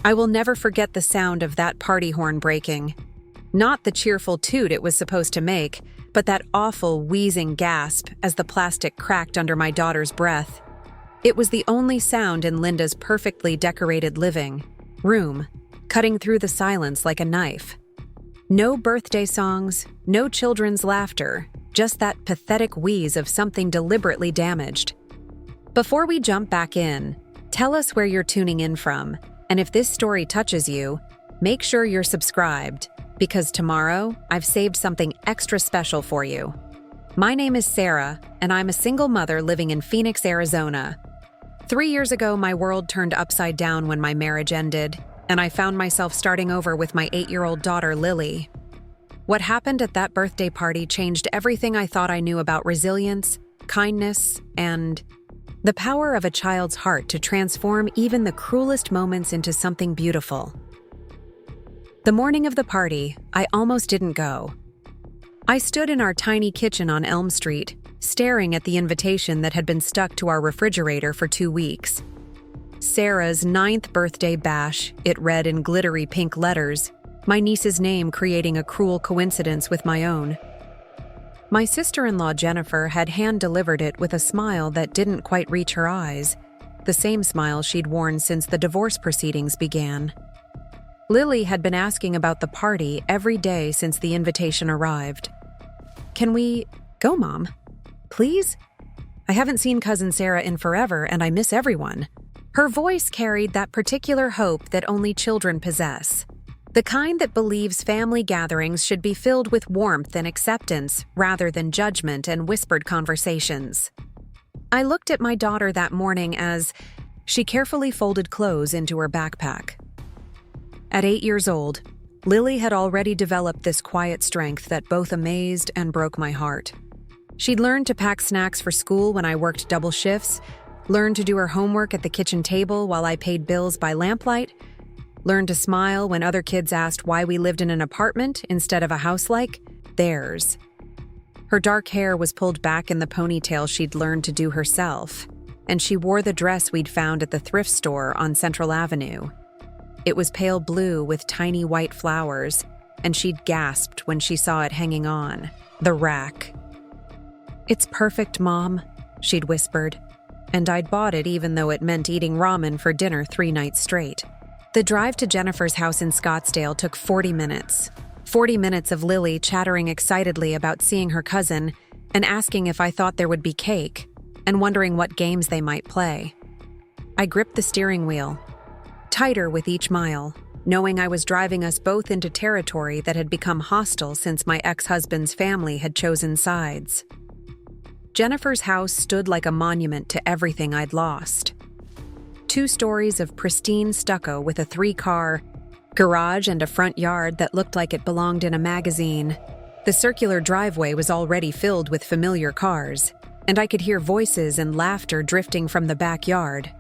I will never forget the sound of that party horn breaking. Not the cheerful toot it was supposed to make, but that awful wheezing gasp as the plastic cracked under my daughter's breath. It was the only sound in Linda's perfectly decorated living room, cutting through the silence like a knife. No birthday songs, no children's laughter, just that pathetic wheeze of something deliberately damaged. Before we jump back in, tell us where you're tuning in from, and if this story touches you, make sure you're subscribed, because tomorrow I've saved something extra special for you. My name is Sarah, and I'm a single mother living in Phoenix, Arizona. 3 years ago, my world turned upside down when my marriage ended, and I found myself starting over with my 8-year-old daughter, Lily. What happened at that birthday party changed everything I thought I knew about resilience, kindness, and the power of a child's heart to transform even the cruelest moments into something beautiful. The morning of the party, I almost didn't go. I stood in our tiny kitchen on Elm Street, staring at the invitation that had been stuck to our refrigerator for 2 weeks. Sarah's 9th birthday bash, it read in glittery pink letters, my niece's name creating a cruel coincidence with my own. My sister-in-law Jennifer had hand-delivered it with a smile that didn't quite reach her eyes, the same smile she'd worn since the divorce proceedings began. Lily had been asking about the party every day since the invitation arrived. "Can we go, Mom? Please? I haven't seen Cousin Sarah in forever and I miss everyone." Her voice carried that particular hope that only children possess. The kind that believes family gatherings should be filled with warmth and acceptance rather than judgment and whispered conversations. I looked at my daughter that morning as she carefully folded clothes into her backpack. At 8 years old, Lily had already developed this quiet strength that both amazed and broke my heart. She'd learned to pack snacks for school when I worked double shifts, learned to do her homework at the kitchen table while I paid bills by lamplight, learned to smile when other kids asked why we lived in an apartment instead of a house like theirs. Her dark hair was pulled back in the ponytail she'd learned to do herself, and she wore the dress we'd found at the thrift store on Central Avenue. It was pale blue with tiny white flowers, and she'd gasped when she saw it hanging on the rack. "It's perfect, Mom," she'd whispered, and I'd bought it even though it meant eating ramen for dinner 3 nights straight. The drive to Jennifer's house in Scottsdale took 40 minutes. 40 minutes of Lily chattering excitedly about seeing her cousin and asking if I thought there would be cake, and wondering what games they might play. I gripped the steering wheel, tighter with each mile, knowing I was driving us both into territory that had become hostile since my ex-husband's family had chosen sides. Jennifer's house stood like a monument to everything I'd lost. 2 stories of pristine stucco with a 3-car garage and a front yard that looked like it belonged in a magazine. The circular driveway was already filled with familiar cars, and I could hear voices and laughter drifting from the backyard.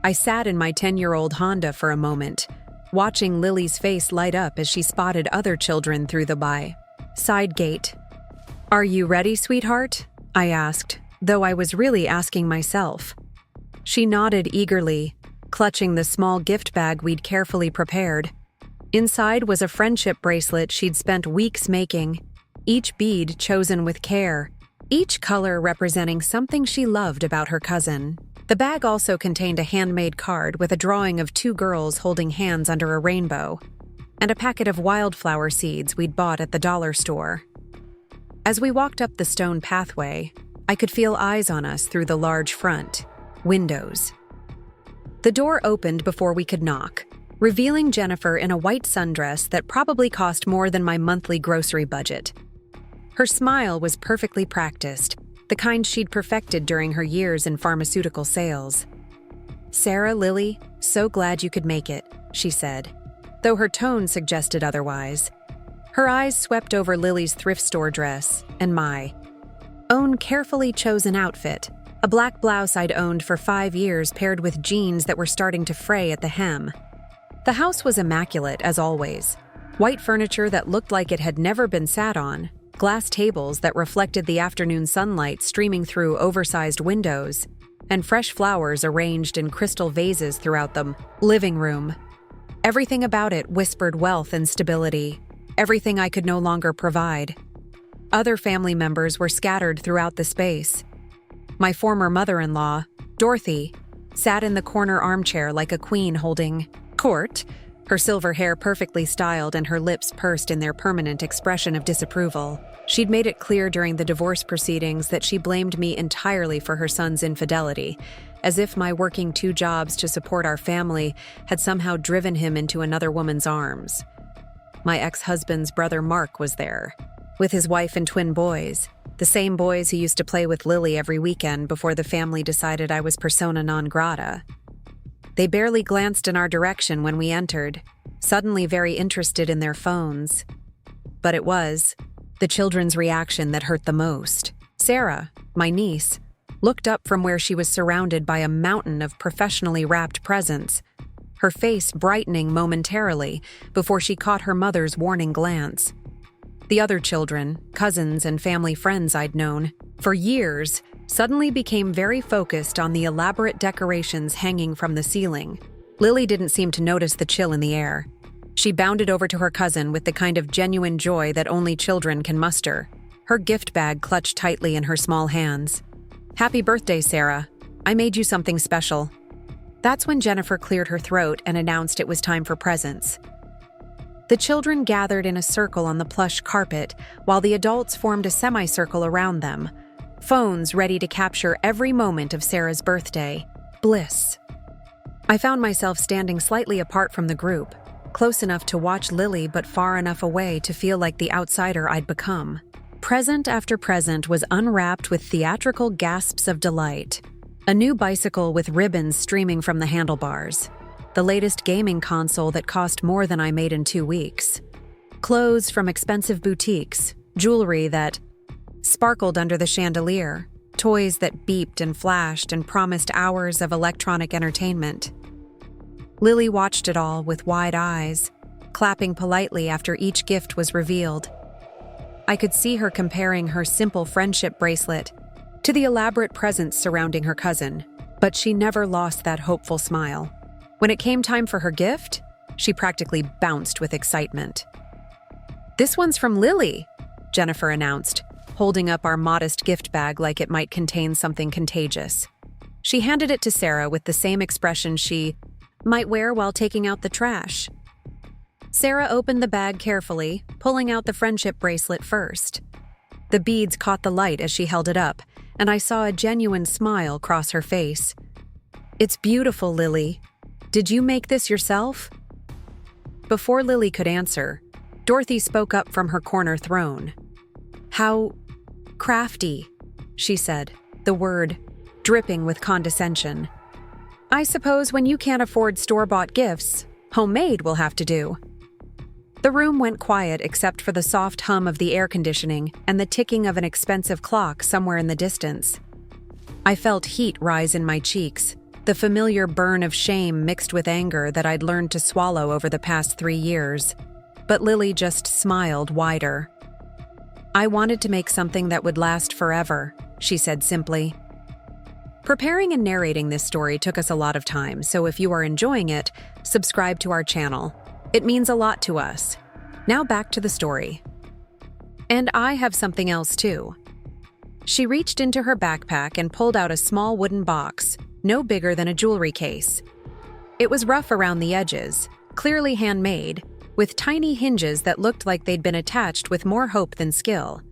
I sat in my 10-year-old Honda for a moment, watching Lily's face light up as she spotted other children through the side gate. "Are you ready, sweetheart?" I asked, though I was really asking myself. She nodded eagerly, clutching the small gift bag we'd carefully prepared. Inside was a friendship bracelet she'd spent weeks making, each bead chosen with care, each color representing something she loved about her cousin. The bag also contained a handmade card with a drawing of 2 girls holding hands under a rainbow, and a packet of wildflower seeds we'd bought at the dollar store. As we walked up the stone pathway, I could feel eyes on us through the large front windows. The door opened before we could knock, revealing Jennifer in a white sundress that probably cost more than my monthly grocery budget. Her smile was perfectly practiced, the kind she'd perfected during her years in pharmaceutical sales. "Sarah, Lily, so glad you could make it," she said, though her tone suggested otherwise. Her eyes swept over Lily's thrift store dress and my own carefully chosen outfit, a black blouse I'd owned for 5 years paired with jeans that were starting to fray at the hem. The house was immaculate, as always. White furniture that looked like it had never been sat on, glass tables that reflected the afternoon sunlight streaming through oversized windows, and fresh flowers arranged in crystal vases throughout the living room. Everything about it whispered wealth and stability, everything I could no longer provide. Other family members were scattered throughout the space. My former mother-in-law, Dorothy, sat in the corner armchair like a queen holding court, her silver hair perfectly styled and her lips pursed in their permanent expression of disapproval. She'd made it clear during the divorce proceedings that she blamed me entirely for her son's infidelity, as if my working 2 jobs to support our family had somehow driven him into another woman's arms. My ex-husband's brother Mark was there, with his wife and twin boys, the same boys who used to play with Lily every weekend before the family decided I was persona non grata. They barely glanced in our direction when we entered, suddenly very interested in their phones. But it was the children's reaction that hurt the most. Sarah, my niece, looked up from where she was surrounded by a mountain of professionally wrapped presents, her face brightening momentarily before she caught her mother's warning glance. The other children, cousins, and family friends I'd known for years suddenly became very focused on the elaborate decorations hanging from the ceiling. Lily didn't seem to notice the chill in the air. She bounded over to her cousin with the kind of genuine joy that only children can muster, her gift bag clutched tightly in her small hands. "Happy birthday, Sarah. I made you something special." That's when Jennifer cleared her throat and announced it was time for presents. The children gathered in a circle on the plush carpet, while the adults formed a semicircle around them, phones ready to capture every moment of Sarah's birthday. Bliss. I found myself standing slightly apart from the group, close enough to watch Lily but far enough away to feel like the outsider I'd become. Present after present was unwrapped with theatrical gasps of delight. A new bicycle with ribbons streaming from the handlebars. The latest gaming console that cost more than I made in 2 weeks. Clothes from expensive boutiques, jewelry that sparkled under the chandelier, toys that beeped and flashed and promised hours of electronic entertainment. Lily watched it all with wide eyes, clapping politely after each gift was revealed. I could see her comparing her simple friendship bracelet to the elaborate presents surrounding her cousin, but she never lost that hopeful smile. When it came time for her gift, she practically bounced with excitement. "This one's from Lily," Jennifer announced, holding up our modest gift bag like it might contain something contagious. She handed it to Sarah with the same expression she might wear while taking out the trash. Sarah opened the bag carefully, pulling out the friendship bracelet first. The beads caught the light as she held it up, and I saw a genuine smile cross her face. "It's beautiful, Lily. Did you make this yourself?" Before Lily could answer, Dorothy spoke up from her corner throne. "How crafty," she said, the word dripping with condescension. "I suppose when you can't afford store-bought gifts, homemade will have to do." The room went quiet except for the soft hum of the air conditioning and the ticking of an expensive clock somewhere in the distance. I felt heat rise in my cheeks, the familiar burn of shame mixed with anger that I'd learned to swallow over the past 3 years. But Lily just smiled wider. "I wanted to make something that would last forever," she said simply. Preparing and narrating this story took us a lot of time, so if you are enjoying it, subscribe to our channel. It means a lot to us. Now back to the story. "And I have something else too." She reached into her backpack and pulled out a small wooden box, no bigger than a jewelry case. It was rough around the edges, clearly handmade, with tiny hinges that looked like they'd been attached with more hope than skill.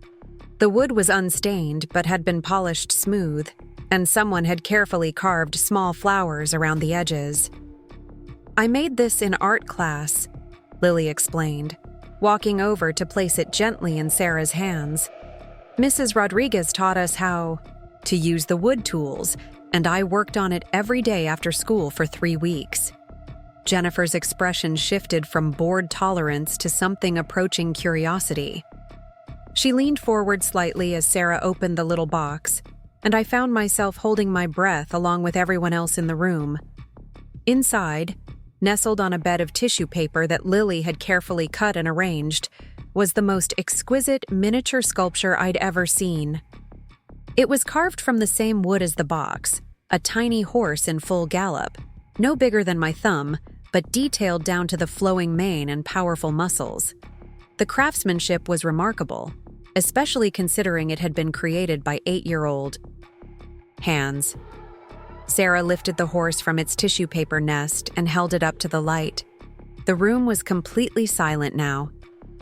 The wood was unstained but had been polished smooth, and someone had carefully carved small flowers around the edges. "I made this in art class," Lily explained, walking over to place it gently in Sarah's hands. "Mrs. Rodriguez taught us how to use the wood tools, and I worked on it every day after school for 3 weeks." Jennifer's expression shifted from bored tolerance to something approaching curiosity. She leaned forward slightly as Sarah opened the little box, and I found myself holding my breath along with everyone else in the room. Inside, nestled on a bed of tissue paper that Lily had carefully cut and arranged, was the most exquisite miniature sculpture I'd ever seen. It was carved from the same wood as the box, a tiny horse in full gallop, no bigger than my thumb, but detailed down to the flowing mane and powerful muscles. The craftsmanship was remarkable, especially considering it had been created by 8-year-old hands. Sarah lifted the horse from its tissue paper nest and held it up to the light. The room was completely silent now,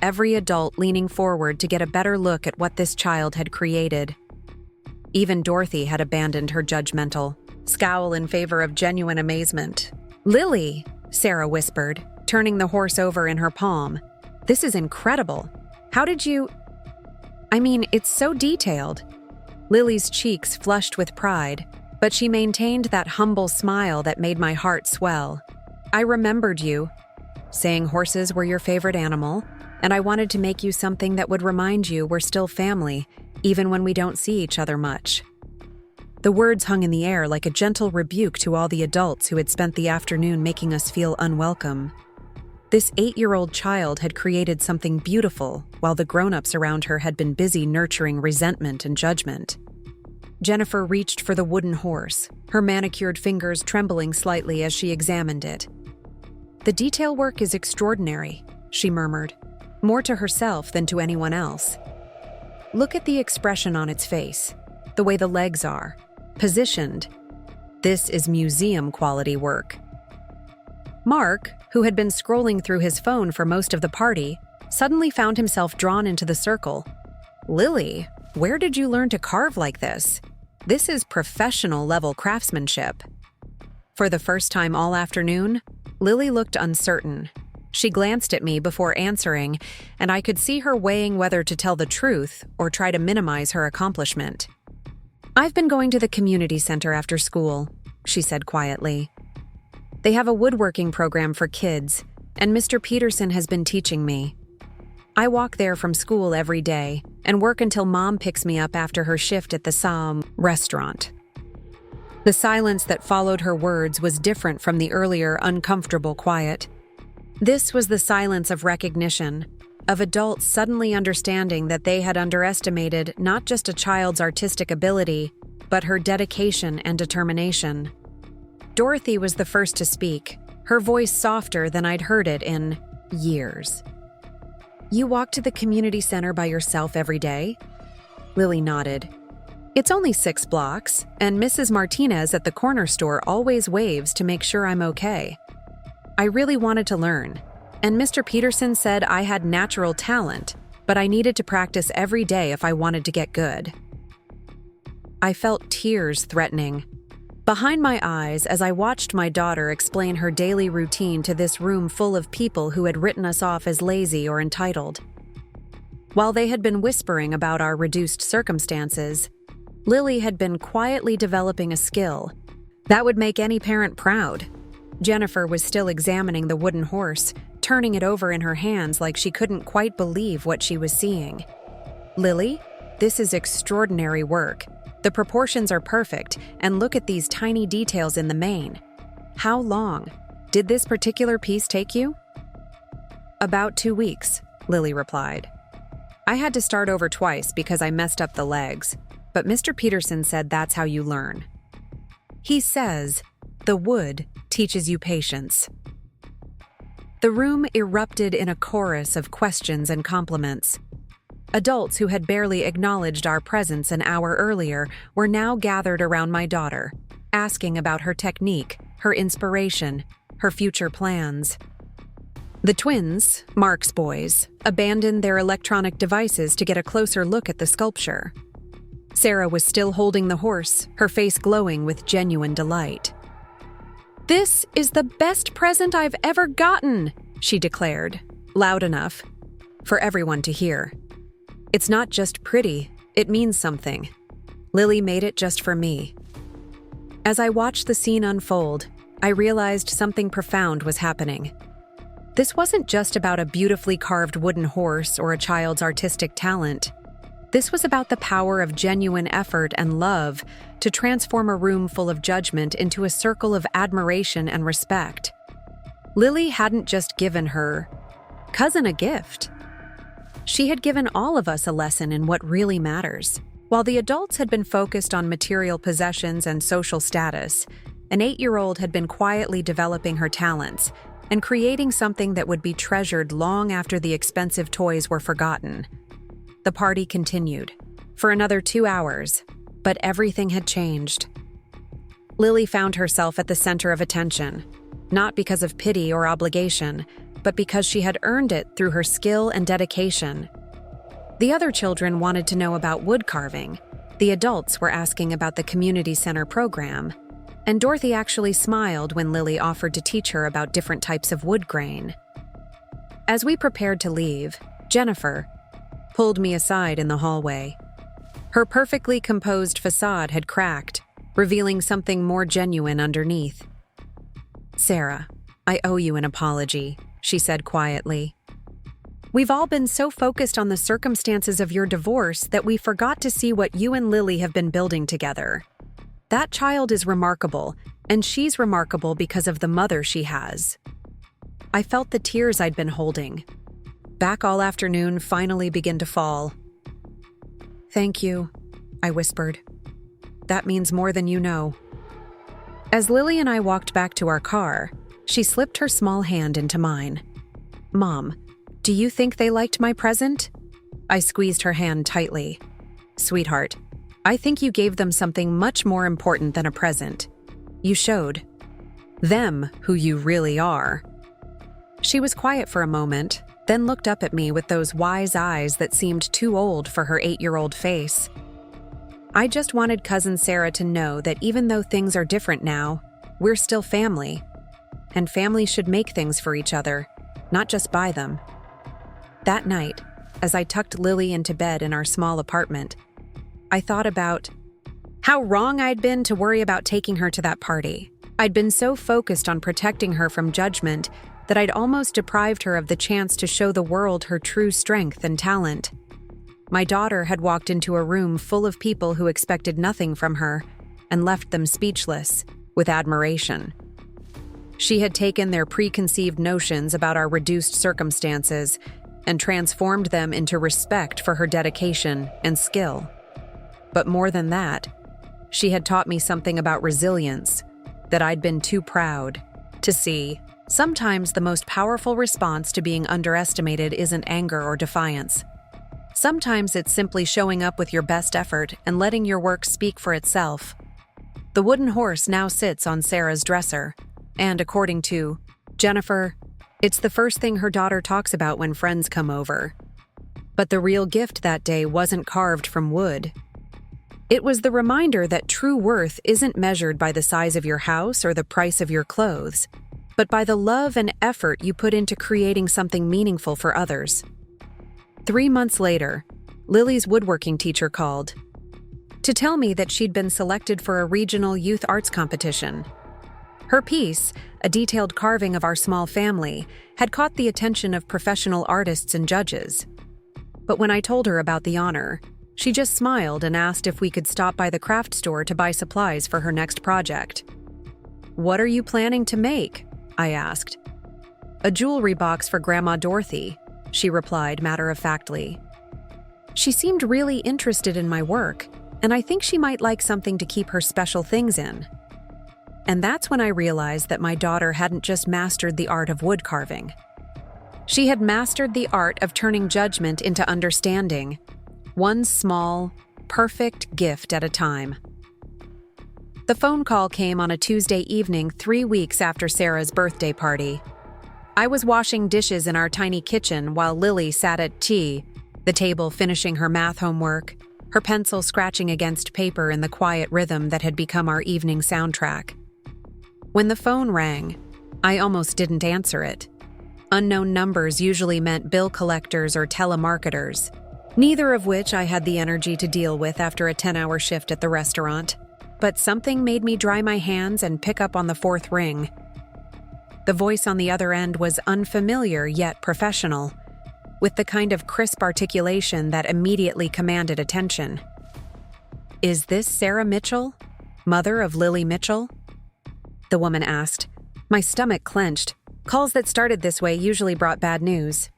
every adult leaning forward to get a better look at what this child had created. Even Dorothy had abandoned her judgmental scowl in favor of genuine amazement. "Lily," Sarah whispered, turning the horse over in her palm. "This is incredible. How did you... it's so detailed." Lily's cheeks flushed with pride, but she maintained that humble smile that made my heart swell. "I remembered you, saying horses were your favorite animal, and I wanted to make you something that would remind you we're still family, even when we don't see each other much." The words hung in the air like a gentle rebuke to all the adults who had spent the afternoon making us feel unwelcome. This 8-year-old child had created something beautiful, while the grown-ups around her had been busy nurturing resentment and judgment. Jennifer reached for the wooden horse, her manicured fingers trembling slightly as she examined it. "The detail work is extraordinary," she murmured, more to herself than to anyone else. "Look at the expression on its face, the way the legs are, positioned. This is museum-quality work." Mark, who had been scrolling through his phone for most of the party, suddenly found himself drawn into the circle. "Lily, where did you learn to carve like this? This is professional-level craftsmanship." For the first time all afternoon, Lily looked uncertain. She glanced at me before answering, and I could see her weighing whether to tell the truth or try to minimize her accomplishment. "I've been going to the community center after school," she said quietly. "They have a woodworking program for kids, and Mr. Peterson has been teaching me. I walk there from school every day and work until Mom picks me up after her shift at the restaurant." The silence that followed her words was different from the earlier uncomfortable quiet. This was the silence of recognition, of adults suddenly understanding that they had underestimated not just a child's artistic ability, but her dedication and determination. Dorothy was the first to speak, her voice softer than I'd heard it in years. "You walk to the community center by yourself every day?" Lily nodded. "It's only 6 blocks, and Mrs. Martinez at the corner store always waves to make sure I'm okay. I really wanted to learn, and Mr. Peterson said I had natural talent, but I needed to practice every day if I wanted to get good." I felt tears threatening behind my eyes as I watched my daughter explain her daily routine to this room full of people who had written us off as lazy or entitled. While they had been whispering about our reduced circumstances, Lily had been quietly developing a skill that would make any parent proud. Jennifer was still examining the wooden horse, turning it over in her hands like she couldn't quite believe what she was seeing. "Lily, this is extraordinary work. The proportions are perfect, and look at these tiny details in the mane. How long did this particular piece take you?" "About 2 weeks," Lily replied. "I had to start over twice because I messed up the legs, but Mr. Peterson said that's how you learn. He says, the wood teaches you patience." The room erupted in a chorus of questions and compliments. Adults who had barely acknowledged our presence an hour earlier were now gathered around my daughter, asking about her technique, her inspiration, her future plans. The twins, Mark's boys, abandoned their electronic devices to get a closer look at the sculpture. Sarah was still holding the horse, her face glowing with genuine delight. "This is the best present I've ever gotten," she declared, loud enough for everyone to hear. "It's not just pretty, it means something. Lily made it just for me." As I watched the scene unfold, I realized something profound was happening. This wasn't just about a beautifully carved wooden horse or a child's artistic talent. This was about the power of genuine effort and love to transform a room full of judgment into a circle of admiration and respect. Lily hadn't just given her cousin a gift. She had given all of us a lesson in what really matters. While the adults had been focused on material possessions and social status, an 8-year-old had been quietly developing her talents, and creating something that would be treasured long after the expensive toys were forgotten. The party continued for another 2 hours, but everything had changed. Lily found herself at the center of attention, not because of pity or obligation, but because she had earned it through her skill and dedication. The other children wanted to know about wood carving. The adults were asking about the community center program, and Dorothy actually smiled when Lily offered to teach her about different types of wood grain. As we prepared to leave, Jennifer pulled me aside in the hallway. Her perfectly composed facade had cracked, revealing something more genuine underneath. "Sarah, I owe you an apology," she said quietly. "We've all been so focused on the circumstances of your divorce that we forgot to see what you and Lily have been building together. That child is remarkable, and she's remarkable because of the mother she has." I felt the tears I'd been holding back all afternoon finally begin to fall. "Thank you," I whispered. "That means more than you know." As Lily and I walked back to our car, she slipped her small hand into mine. "Mom, do you think they liked my present?" I squeezed her hand tightly. "Sweetheart, I think you gave them something much more important than a present. You showed them who you really are." She was quiet for a moment, then looked up at me with those wise eyes that seemed too old for her 8-year-old face. "I just wanted Cousin Sarah to know that even though things are different now, we're still family. And family should make things for each other, not just buy them." That night, as I tucked Lily into bed in our small apartment, I thought about how wrong I'd been to worry about taking her to that party. I'd been so focused on protecting her from judgment that I'd almost deprived her of the chance to show the world her true strength and talent. My daughter had walked into a room full of people who expected nothing from her and left them speechless, with admiration. She had taken their preconceived notions about our reduced circumstances and transformed them into respect for her dedication and skill. But more than that, she had taught me something about resilience that I'd been too proud to see. Sometimes the most powerful response to being underestimated isn't anger or defiance. Sometimes it's simply showing up with your best effort and letting your work speak for itself. The wooden horse now sits on Sarah's dresser, and according to Jennifer, it's the first thing her daughter talks about when friends come over. But the real gift that day wasn't carved from wood. It was the reminder that true worth isn't measured by the size of your house or the price of your clothes, but by the love and effort you put into creating something meaningful for others. 3 months later, Lily's woodworking teacher called to tell me that she'd been selected for a regional youth arts competition. Her piece, a detailed carving of our small family, had caught the attention of professional artists and judges. But when I told her about the honor, she just smiled and asked if we could stop by the craft store to buy supplies for her next project. "What are you planning to make?" I asked. "A jewelry box for Grandma Dorothy," she replied matter-of-factly. She seemed really interested in my work, and I think she might like something to keep her special things in. And that's when I realized that my daughter hadn't just mastered the art of wood carving. She had mastered the art of turning judgment into understanding, one small, perfect gift at a time. The phone call came on a Tuesday evening 3 weeks after Sarah's birthday party. I was washing dishes in our tiny kitchen while Lily sat at tea, the table finishing her math homework, her pencil scratching against paper in the quiet rhythm that had become our evening soundtrack. When the phone rang, I almost didn't answer it. Unknown numbers usually meant bill collectors or telemarketers, neither of which I had the energy to deal with after a 10-hour shift at the restaurant. But something made me dry my hands and pick up on the 4th ring. The voice on the other end was unfamiliar yet professional, with the kind of crisp articulation that immediately commanded attention. "Is this Sarah Mitchell, mother of Lily Mitchell?" the woman asked. My stomach clenched. Calls that started this way usually brought bad news.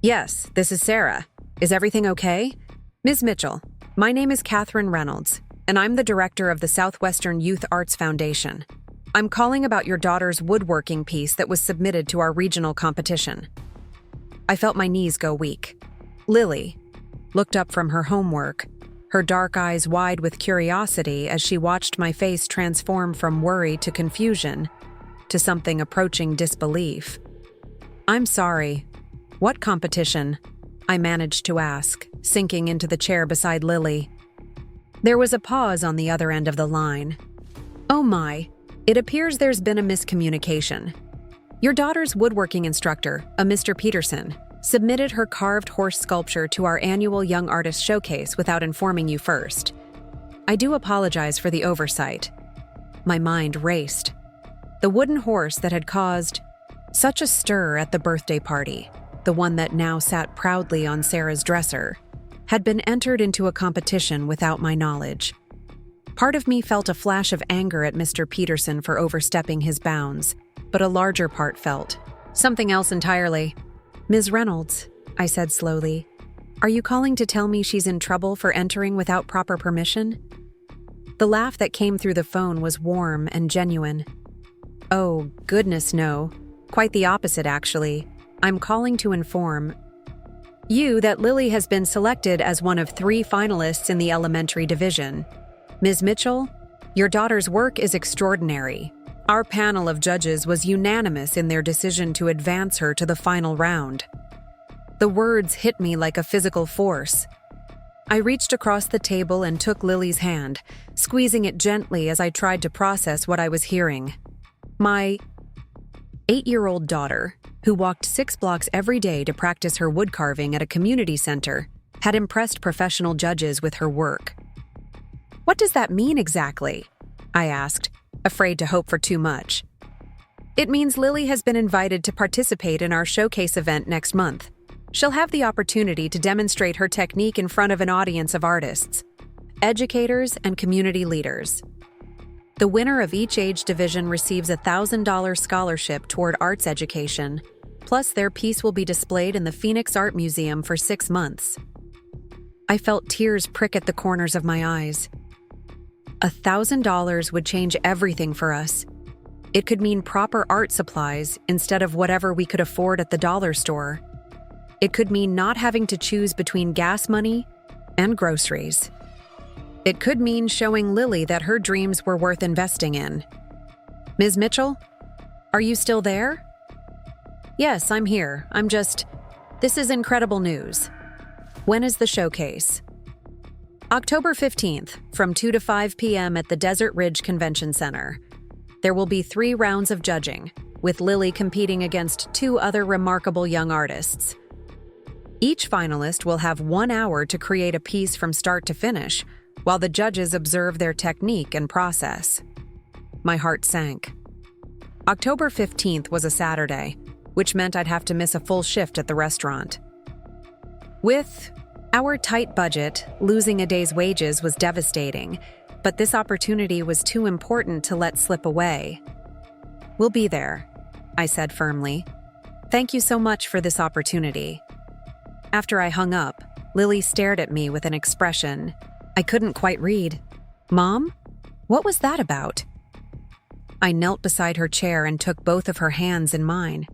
"Yes, this is Sarah. Is everything okay? Ms. Mitchell, my name is Catherine Reynolds, and I'm the director of the Southwestern Youth Arts Foundation. I'm calling about your daughter's woodworking piece that was submitted to our regional competition. I felt my knees go weak. Lily looked up from her homework, her dark eyes wide with curiosity as she watched my face transform from worry to confusion to something approaching disbelief. I'm sorry. What competition? I managed to ask, sinking into the chair beside Lily. There was a pause on the other end of the line. Oh my, it appears there's been a miscommunication. Your daughter's woodworking instructor, a Mr. Peterson, submitted her carved horse sculpture to our annual Young Artist Showcase without informing you first. I do apologize for the oversight. My mind raced. The wooden horse that had caused such a stir at the birthday party, the one that now sat proudly on Sarah's dresser, had been entered into a competition without my knowledge. Part of me felt a flash of anger at Mr. Peterson for overstepping his bounds, but a larger part felt something else entirely. Ms. Reynolds, I said slowly, are you calling to tell me she's in trouble for entering without proper permission? The laugh that came through the phone was warm and genuine. Oh, goodness no. Quite the opposite, actually. I'm calling to inform you that Lily has been selected as one of 3 finalists in the elementary division. Ms. Mitchell, your daughter's work is extraordinary. Our panel of judges was unanimous in their decision to advance her to the final round. The words hit me like a physical force. I reached across the table and took Lily's hand, squeezing it gently as I tried to process what I was hearing. My 8-year-old daughter, who walked 6 blocks every day to practice her wood carving at a community center, had impressed professional judges with her work. What does that mean exactly? I asked, afraid to hope for too much. It means Lily has been invited to participate in our showcase event next month. She'll have the opportunity to demonstrate her technique in front of an audience of artists, educators, and community leaders. The winner of each age division receives a $1,000 scholarship toward arts education, plus their piece will be displayed in the Phoenix Art Museum for 6 months. I felt tears prick at the corners of my eyes. $1,000 would change everything for us. It could mean proper art supplies instead of whatever we could afford at the dollar store. It could mean not having to choose between gas money and groceries. It could mean showing Lily that her dreams were worth investing in. Ms. Mitchell, are you still there? Yes, I'm here. This is incredible news. When is the showcase? October 15th, from 2 to 5 p.m. at the Desert Ridge Convention Center. There will be 3 rounds of judging, with Lily competing against 2 other remarkable young artists. Each finalist will have 1 hour to create a piece from start to finish, while the judges observe their technique and process. My heart sank. October 15th was a Saturday, which meant I'd have to miss a full shift at the restaurant. With our tight budget, losing a day's wages was devastating, but this opportunity was too important to let slip away. We'll be there, I said firmly. Thank you so much for this opportunity. After I hung up, Lily stared at me with an expression I couldn't quite read. Mom? What was that about? I knelt beside her chair and took both of her hands in mine.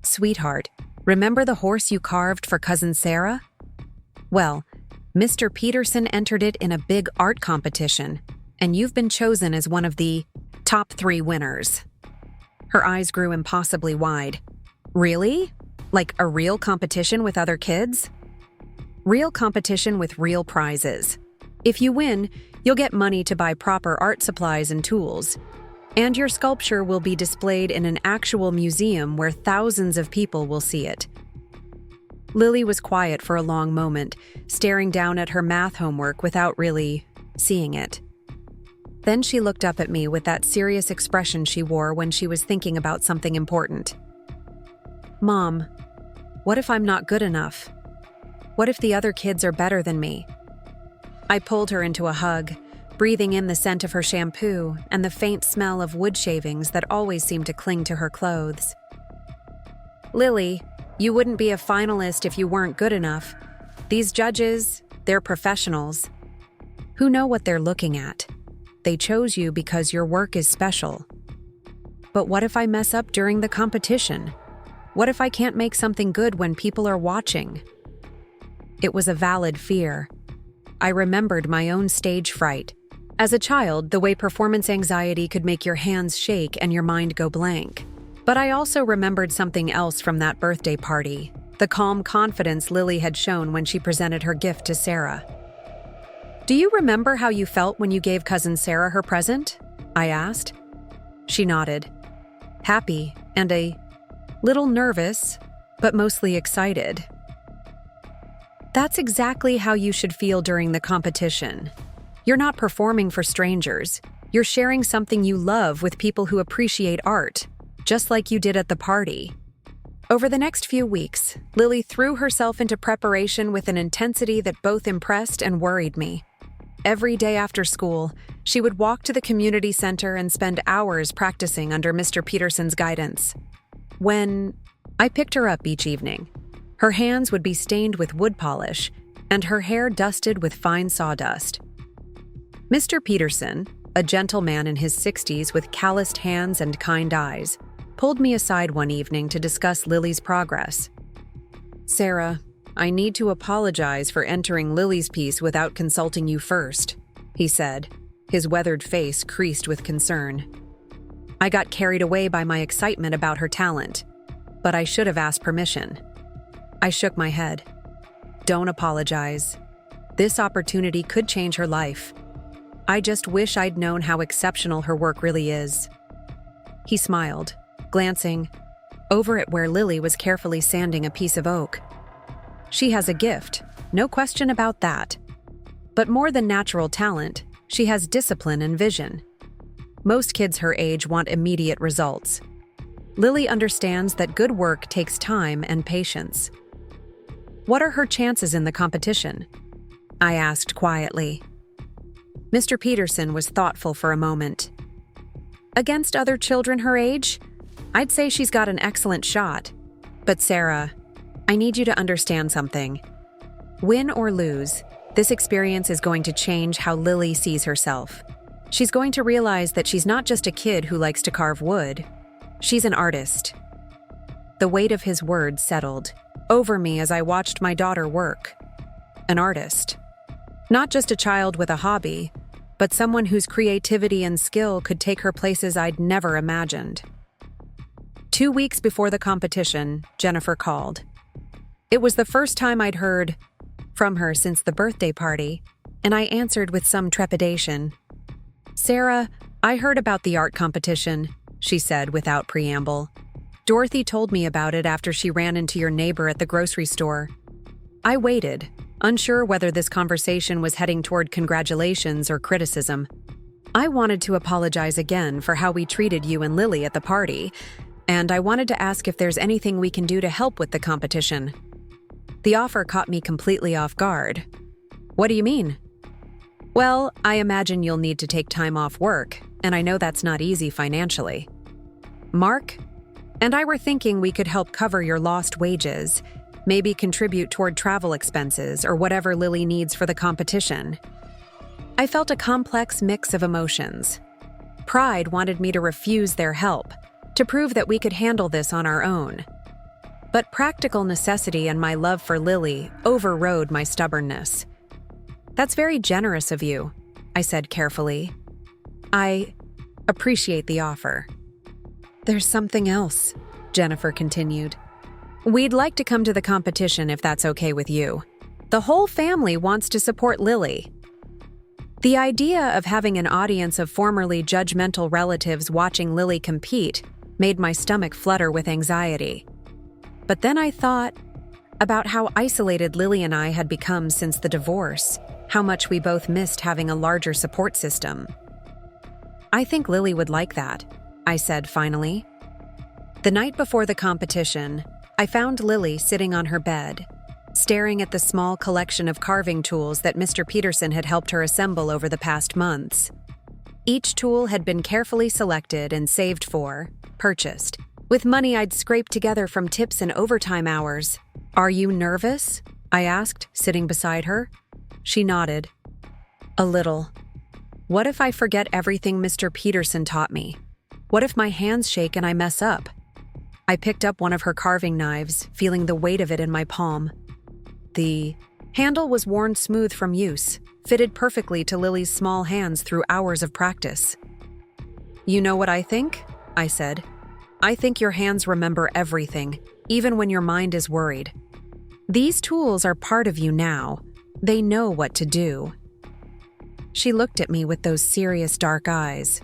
Sweetheart, remember the horse you carved for Cousin Sarah? Well, Mr. Peterson entered it in a big art competition, and you've been chosen as one of the top 3 winners. Her eyes grew impossibly wide. Really? Like a real competition with other kids? Real competition with real prizes. If you win, you'll get money to buy proper art supplies and tools. And your sculpture will be displayed in an actual museum where thousands of people will see it. Lily was quiet for a long moment, staring down at her math homework without really seeing it. Then she looked up at me with that serious expression she wore when she was thinking about something important. Mom, what if I'm not good enough? What if the other kids are better than me? I pulled her into a hug, breathing in the scent of her shampoo and the faint smell of wood shavings that always seemed to cling to her clothes. Lily, you wouldn't be a finalist if you weren't good enough. These judges, they're professionals who know what they're looking at. They chose you because your work is special. But what if I mess up during the competition? What if I can't make something good when people are watching? It was a valid fear. I remembered my own stage fright. As a child, the way performance anxiety could make your hands shake and your mind go blank. But I also remembered something else from that birthday party, the calm confidence Lily had shown when she presented her gift to Sarah. "Do you remember how you felt when you gave Cousin Sarah her present?" I asked. She nodded. Happy and a little nervous, but mostly excited. That's exactly how you should feel during the competition. You're not performing for strangers. You're sharing something you love with people who appreciate art, just like you did at the party. Over the next few weeks, Lily threw herself into preparation with an intensity that both impressed and worried me. Every day after school, she would walk to the community center and spend hours practicing under Mr. Peterson's guidance. When I picked her up each evening, her hands would be stained with wood polish and her hair dusted with fine sawdust. Mr. Peterson, a gentleman in his 60s with calloused hands and kind eyes, pulled me aside one evening to discuss Lily's progress. "Sarah, I need to apologize for entering Lily's piece without consulting you first," he said, his weathered face creased with concern. I got carried away by my excitement about her talent, but I should have asked permission. I shook my head. "Don't apologize. This opportunity could change her life. I just wish I'd known how exceptional her work really is." He smiled, glancing over at where Lily was carefully sanding a piece of oak. "She has a gift, no question about that. But more than natural talent, she has discipline and vision. Most kids her age want immediate results. Lily understands that good work takes time and patience." "What are her chances in the competition?" I asked quietly. Mr. Peterson was thoughtful for a moment. "Against other children her age, I'd say she's got an excellent shot. But Sarah, I need you to understand something. Win or lose, this experience is going to change how Lily sees herself. She's going to realize that she's not just a kid who likes to carve wood. She's an artist." The weight of his words settled over me as I watched my daughter work. An artist. Not just a child with a hobby, but someone whose creativity and skill could take her places I'd never imagined. 2 weeks before the competition, Jennifer called. It was the first time I'd heard from her since the birthday party, and I answered with some trepidation. "Sarah, I heard about the art competition," she said without preamble. "Dorothy told me about it after she ran into your neighbor at the grocery store." I waited, unsure whether this conversation was heading toward congratulations or criticism. I wanted to apologize again for how we treated you and Lily at the party, and I wanted to ask if there's anything we can do to help with the competition. The offer caught me completely off guard. "What do you mean?" "Well, I imagine you'll need to take time off work, and I know that's not easy financially. Mark and I were thinking we could help cover your lost wages, maybe contribute toward travel expenses or whatever Lily needs for the competition." I felt a complex mix of emotions. Pride wanted me to refuse their help, to prove that we could handle this on our own. But practical necessity and my love for Lily overrode my stubbornness. "That's very generous of you," I said carefully. "I appreciate the offer." "There's something else," Jennifer continued. "We'd like to come to the competition if that's okay with you. The whole family wants to support Lily." The idea of having an audience of formerly judgmental relatives watching Lily compete made my stomach flutter with anxiety. But then I thought about how isolated Lily and I had become since the divorce, how much we both missed having a larger support system. "I think Lily would like that," I said finally. The night before the competition, I found Lily sitting on her bed, staring at the small collection of carving tools that Mr. Peterson had helped her assemble over the past months. Each tool had been carefully selected and saved for, purchased, with money I'd scraped together from tips and overtime hours. "Are you nervous?" I asked, sitting beside her. She nodded. "A little. What if I forget everything Mr. Peterson taught me? What if my hands shake and I mess up? I picked up one of her carving knives, feeling the weight of it in my palm. The handle was worn smooth from use, fitted perfectly to Lily's small hands through hours of practice. "You know what I think?" I said. "I think your hands remember everything, even when your mind is worried. These tools are part of you now. They know what to do." She looked at me with those serious dark eyes.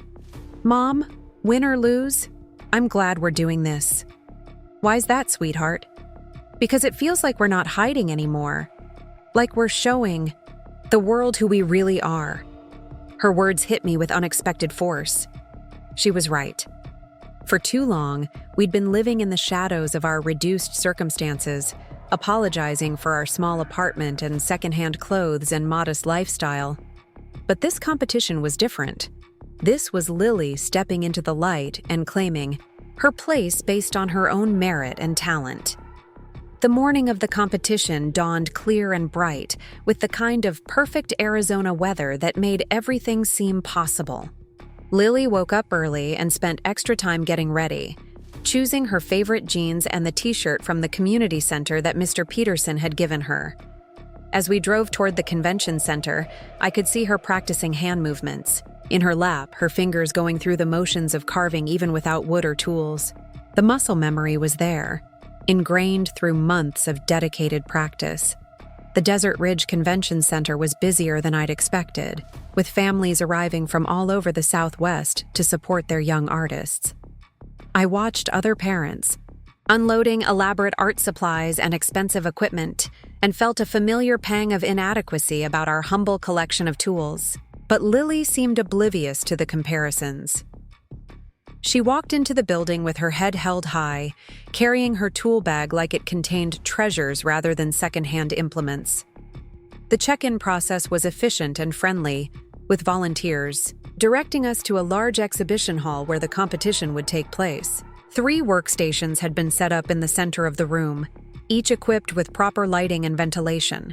"Mom, win or lose, I'm glad we're doing this." "Why's that, sweetheart?" "Because it feels like we're not hiding anymore. Like we're showing the world who we really are." Her words hit me with unexpected force. She was right. For too long, we'd been living in the shadows of our reduced circumstances, apologizing for our small apartment and secondhand clothes and modest lifestyle. But this competition was different. This was Lily stepping into the light and claiming her place based on her own merit and talent. The morning of the competition dawned clear and bright, with the kind of perfect Arizona weather that made everything seem possible. Lily woke up early and spent extra time getting ready, choosing her favorite jeans and the t-shirt from the community center that Mr. Peterson had given her. As we drove toward the convention center, I could see her practicing hand movements. In her lap, her fingers going through the motions of carving even without wood or tools. The muscle memory was there, ingrained through months of dedicated practice. The Desert Ridge Convention Center was busier than I'd expected, with families arriving from all over the Southwest to support their young artists. I watched other parents unloading elaborate art supplies and expensive equipment, and felt a familiar pang of inadequacy about our humble collection of tools. But Lily seemed oblivious to the comparisons. She walked into the building with her head held high, carrying her tool bag like it contained treasures rather than secondhand implements. The check-in process was efficient and friendly, with volunteers directing us to a large exhibition hall where the competition would take place. 3 workstations had been set up in the center of the room, each equipped with proper lighting and ventilation.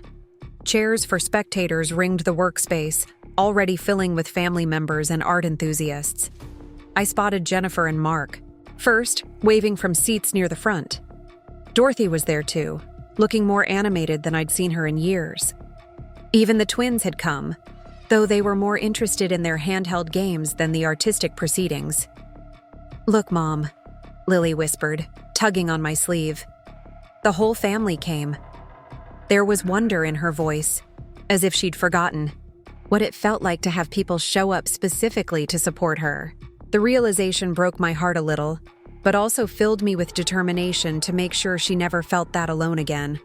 Chairs for spectators ringed the workspace, already filling with family members and art enthusiasts. I spotted Jennifer and Mark, first waving from seats near the front. Dorothy was there too, looking more animated than I'd seen her in years. Even the twins had come, though they were more interested in their handheld games than the artistic proceedings. "Look, Mom," Lily whispered, tugging on my sleeve. The whole family came. There was wonder in her voice, as if she'd forgotten what it felt like to have people show up specifically to support her. The realization broke my heart a little, but also filled me with determination to make sure she never felt that alone again.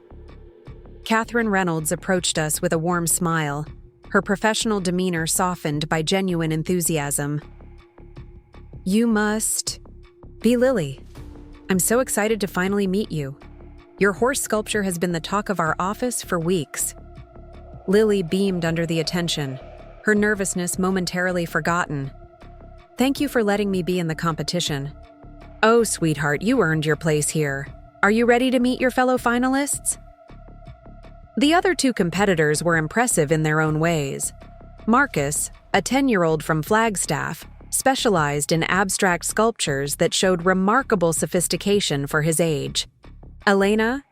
Catherine Reynolds approached us with a warm smile, her professional demeanor softened by genuine enthusiasm. "You must be Lily. I'm so excited to finally meet you. Your horse sculpture has been the talk of our office for weeks." Lily beamed under the attention, her nervousness momentarily forgotten. "Thank you for letting me be in the competition." "Oh, sweetheart, you earned your place here. Are you ready to meet your fellow finalists?" The other 2 competitors were impressive in their own ways. Marcus, a 10-year-old from Flagstaff, specialized in abstract sculptures that showed remarkable sophistication for his age. Elena,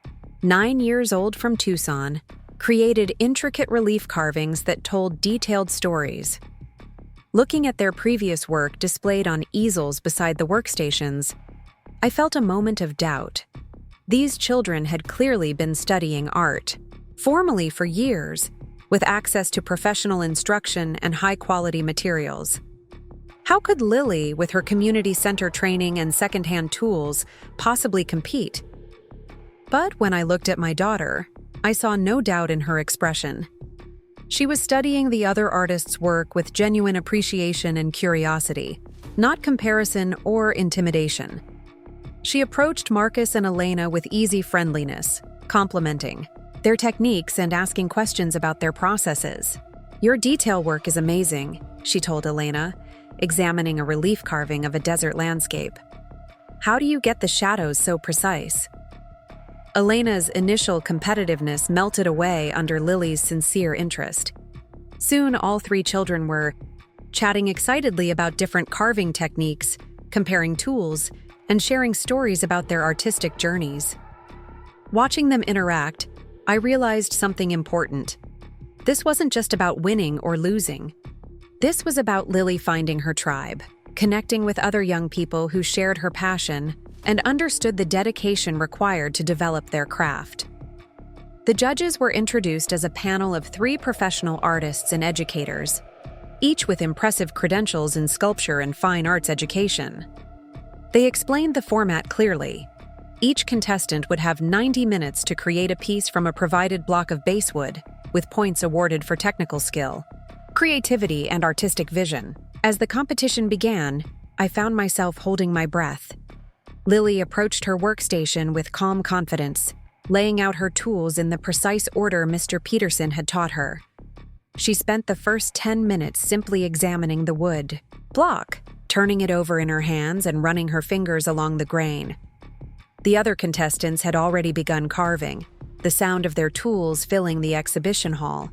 9 years old from Tucson, created intricate relief carvings that told detailed stories. Looking at their previous work displayed on easels beside the workstations, I felt a moment of doubt. These children had clearly been studying art, formally for years, with access to professional instruction and high-quality materials. How could Lily, with her community center training and secondhand tools, possibly compete? But when I looked at my daughter, I saw no doubt in her expression. She was studying the other artists' work with genuine appreciation and curiosity, not comparison or intimidation. She approached Marcus and Elena with easy friendliness, complimenting their techniques and asking questions about their processes. "Your detail work is amazing," she told Elena, examining a relief carving of a desert landscape. "How do you get the shadows so precise?" Elena's initial competitiveness melted away under Lily's sincere interest. Soon, all 3 children were chatting excitedly about different carving techniques, comparing tools, and sharing stories about their artistic journeys. Watching them interact, I realized something important. This wasn't just about winning or losing. This was about Lily finding her tribe, connecting with other young people who shared her passion and understood the dedication required to develop their craft. The judges were introduced as a panel of 3 professional artists and educators, each with impressive credentials in sculpture and fine arts education. They explained the format clearly. Each contestant would have 90 minutes to create a piece from a provided block of basswood, with points awarded for technical skill, creativity, and artistic vision. As the competition began, I found myself holding my breath. Lily approached her workstation with calm confidence, laying out her tools in the precise order Mr. Peterson had taught her. She spent the first 10 minutes simply examining the wood block, turning it over in her hands and running her fingers along the grain. The other contestants had already begun carving, the sound of their tools filling the exhibition hall.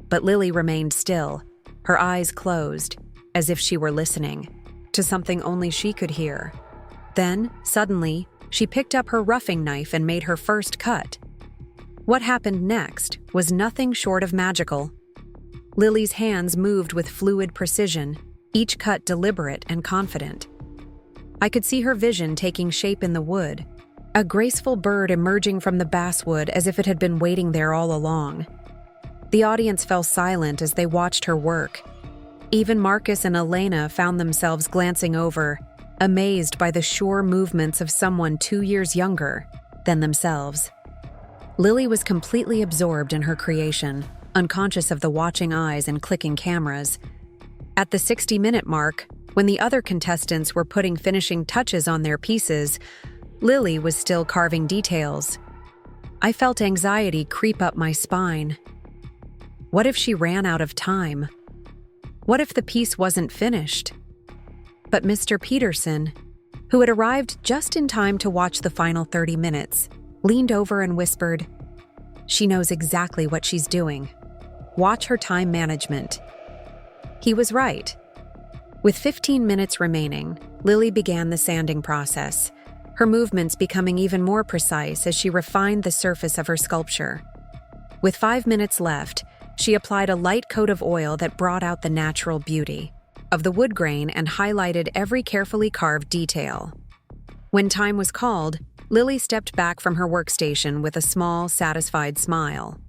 But Lily remained still, her eyes closed, as if she were listening to something only she could hear. Then, suddenly, she picked up her roughing knife and made her first cut. What happened next was nothing short of magical. Lily's hands moved with fluid precision, each cut deliberate and confident. I could see her vision taking shape in the wood, a graceful bird emerging from the basswood as if it had been waiting there all along. The audience fell silent as they watched her work. Even Marcus and Elena found themselves glancing over, amazed by the sure movements of someone 2 years younger than themselves. Lily was completely absorbed in her creation, unconscious of the watching eyes and clicking cameras. At the 60-minute mark, when the other contestants were putting finishing touches on their pieces, Lily was still carving details. I felt anxiety creep up my spine. What if she ran out of time? What if the piece wasn't finished? But Mr. Peterson, who had arrived just in time to watch the final 30 minutes, leaned over and whispered, "She knows exactly what she's doing. Watch her time management." He was right. With 15 minutes remaining, Lily began the sanding process, her movements becoming even more precise as she refined the surface of her sculpture. With 5 minutes left, she applied a light coat of oil that brought out the natural beauty of the wood grain and highlighted every carefully carved detail. When time was called, Lily stepped back from her workstation with a small, satisfied smile.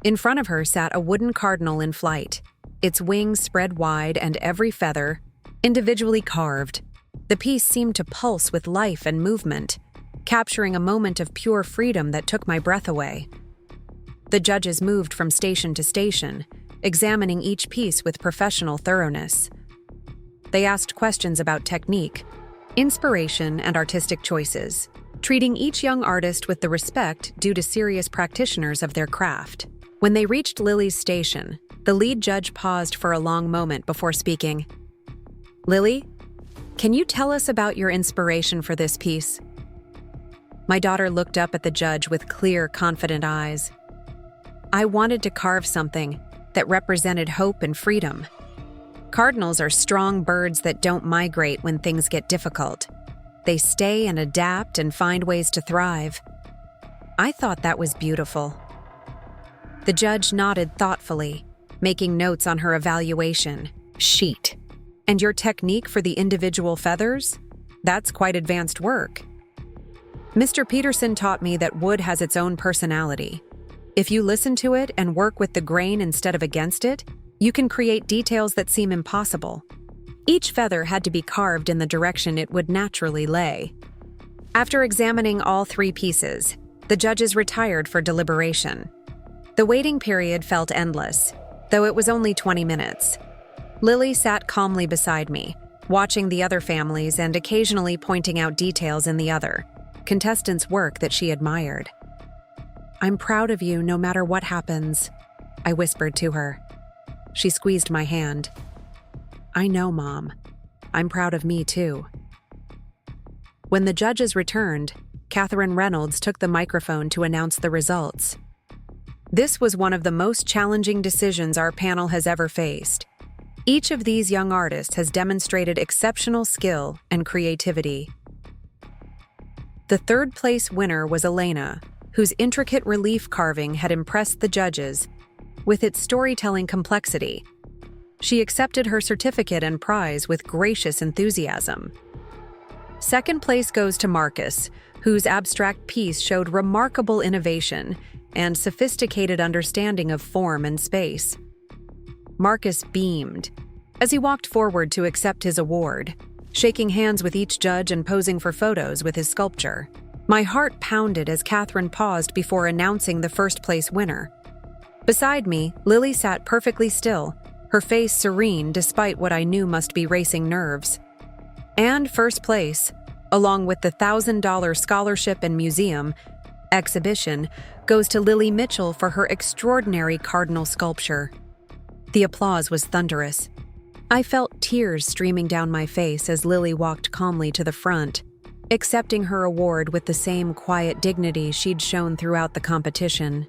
In front of her sat a wooden cardinal in flight, its wings spread wide and every feather individually carved. The piece seemed to pulse with life and movement, capturing a moment of pure freedom that took my breath away. The judges moved from station to station, examining each piece with professional thoroughness. They asked questions about technique, inspiration, and artistic choices, treating each young artist with the respect due to serious practitioners of their craft. When they reached Lily's station, the lead judge paused for a long moment before speaking. "Lily, can you tell us about your inspiration for this piece?" My daughter looked up at the judge with clear, confident eyes. "I wanted to carve something that represented hope and freedom. Cardinals are strong birds that don't migrate when things get difficult. They stay and adapt and find ways to thrive. I thought that was beautiful." The judge nodded thoughtfully, making notes on her evaluation sheet. "And your technique for the individual feathers? That's quite advanced work. Mr. Peterson taught me that wood has its own personality. If you listen to it and work with the grain instead of against it, you can create details that seem impossible." Each feather had to be carved in the direction it would naturally lay. After examining all 3 pieces, the judges retired for deliberation. The waiting period felt endless, though it was only 20 minutes. Lily sat calmly beside me, watching the other families and occasionally pointing out details in the other contestants' work that she admired. "I'm proud of you no matter what happens," I whispered to her. She squeezed my hand. "I know, Mom. I'm proud of me, too." When the judges returned, Catherine Reynolds took the microphone to announce the results. "This was one of the most challenging decisions our panel has ever faced. Each of these young artists has demonstrated exceptional skill and creativity. The third-place winner was Elena, whose intricate relief carving had impressed the judges with its storytelling complexity. She accepted her certificate and prize with gracious enthusiasm. Second place goes to Marcus, whose abstract piece showed remarkable innovation and sophisticated understanding of form and space. Marcus beamed as he walked forward to accept his award, shaking hands with each judge and posing for photos with his sculpture. My heart pounded as Catherine paused before announcing the first-place winner. Beside me, Lily sat perfectly still, her face serene despite what I knew must be racing nerves. And first place, along with the $1,000 scholarship and museum exhibition, goes to Lily Mitchell for her extraordinary cardinal sculpture. The applause was thunderous. I felt tears streaming down my face as Lily walked calmly to the front, accepting her award with the same quiet dignity she'd shown throughout the competition.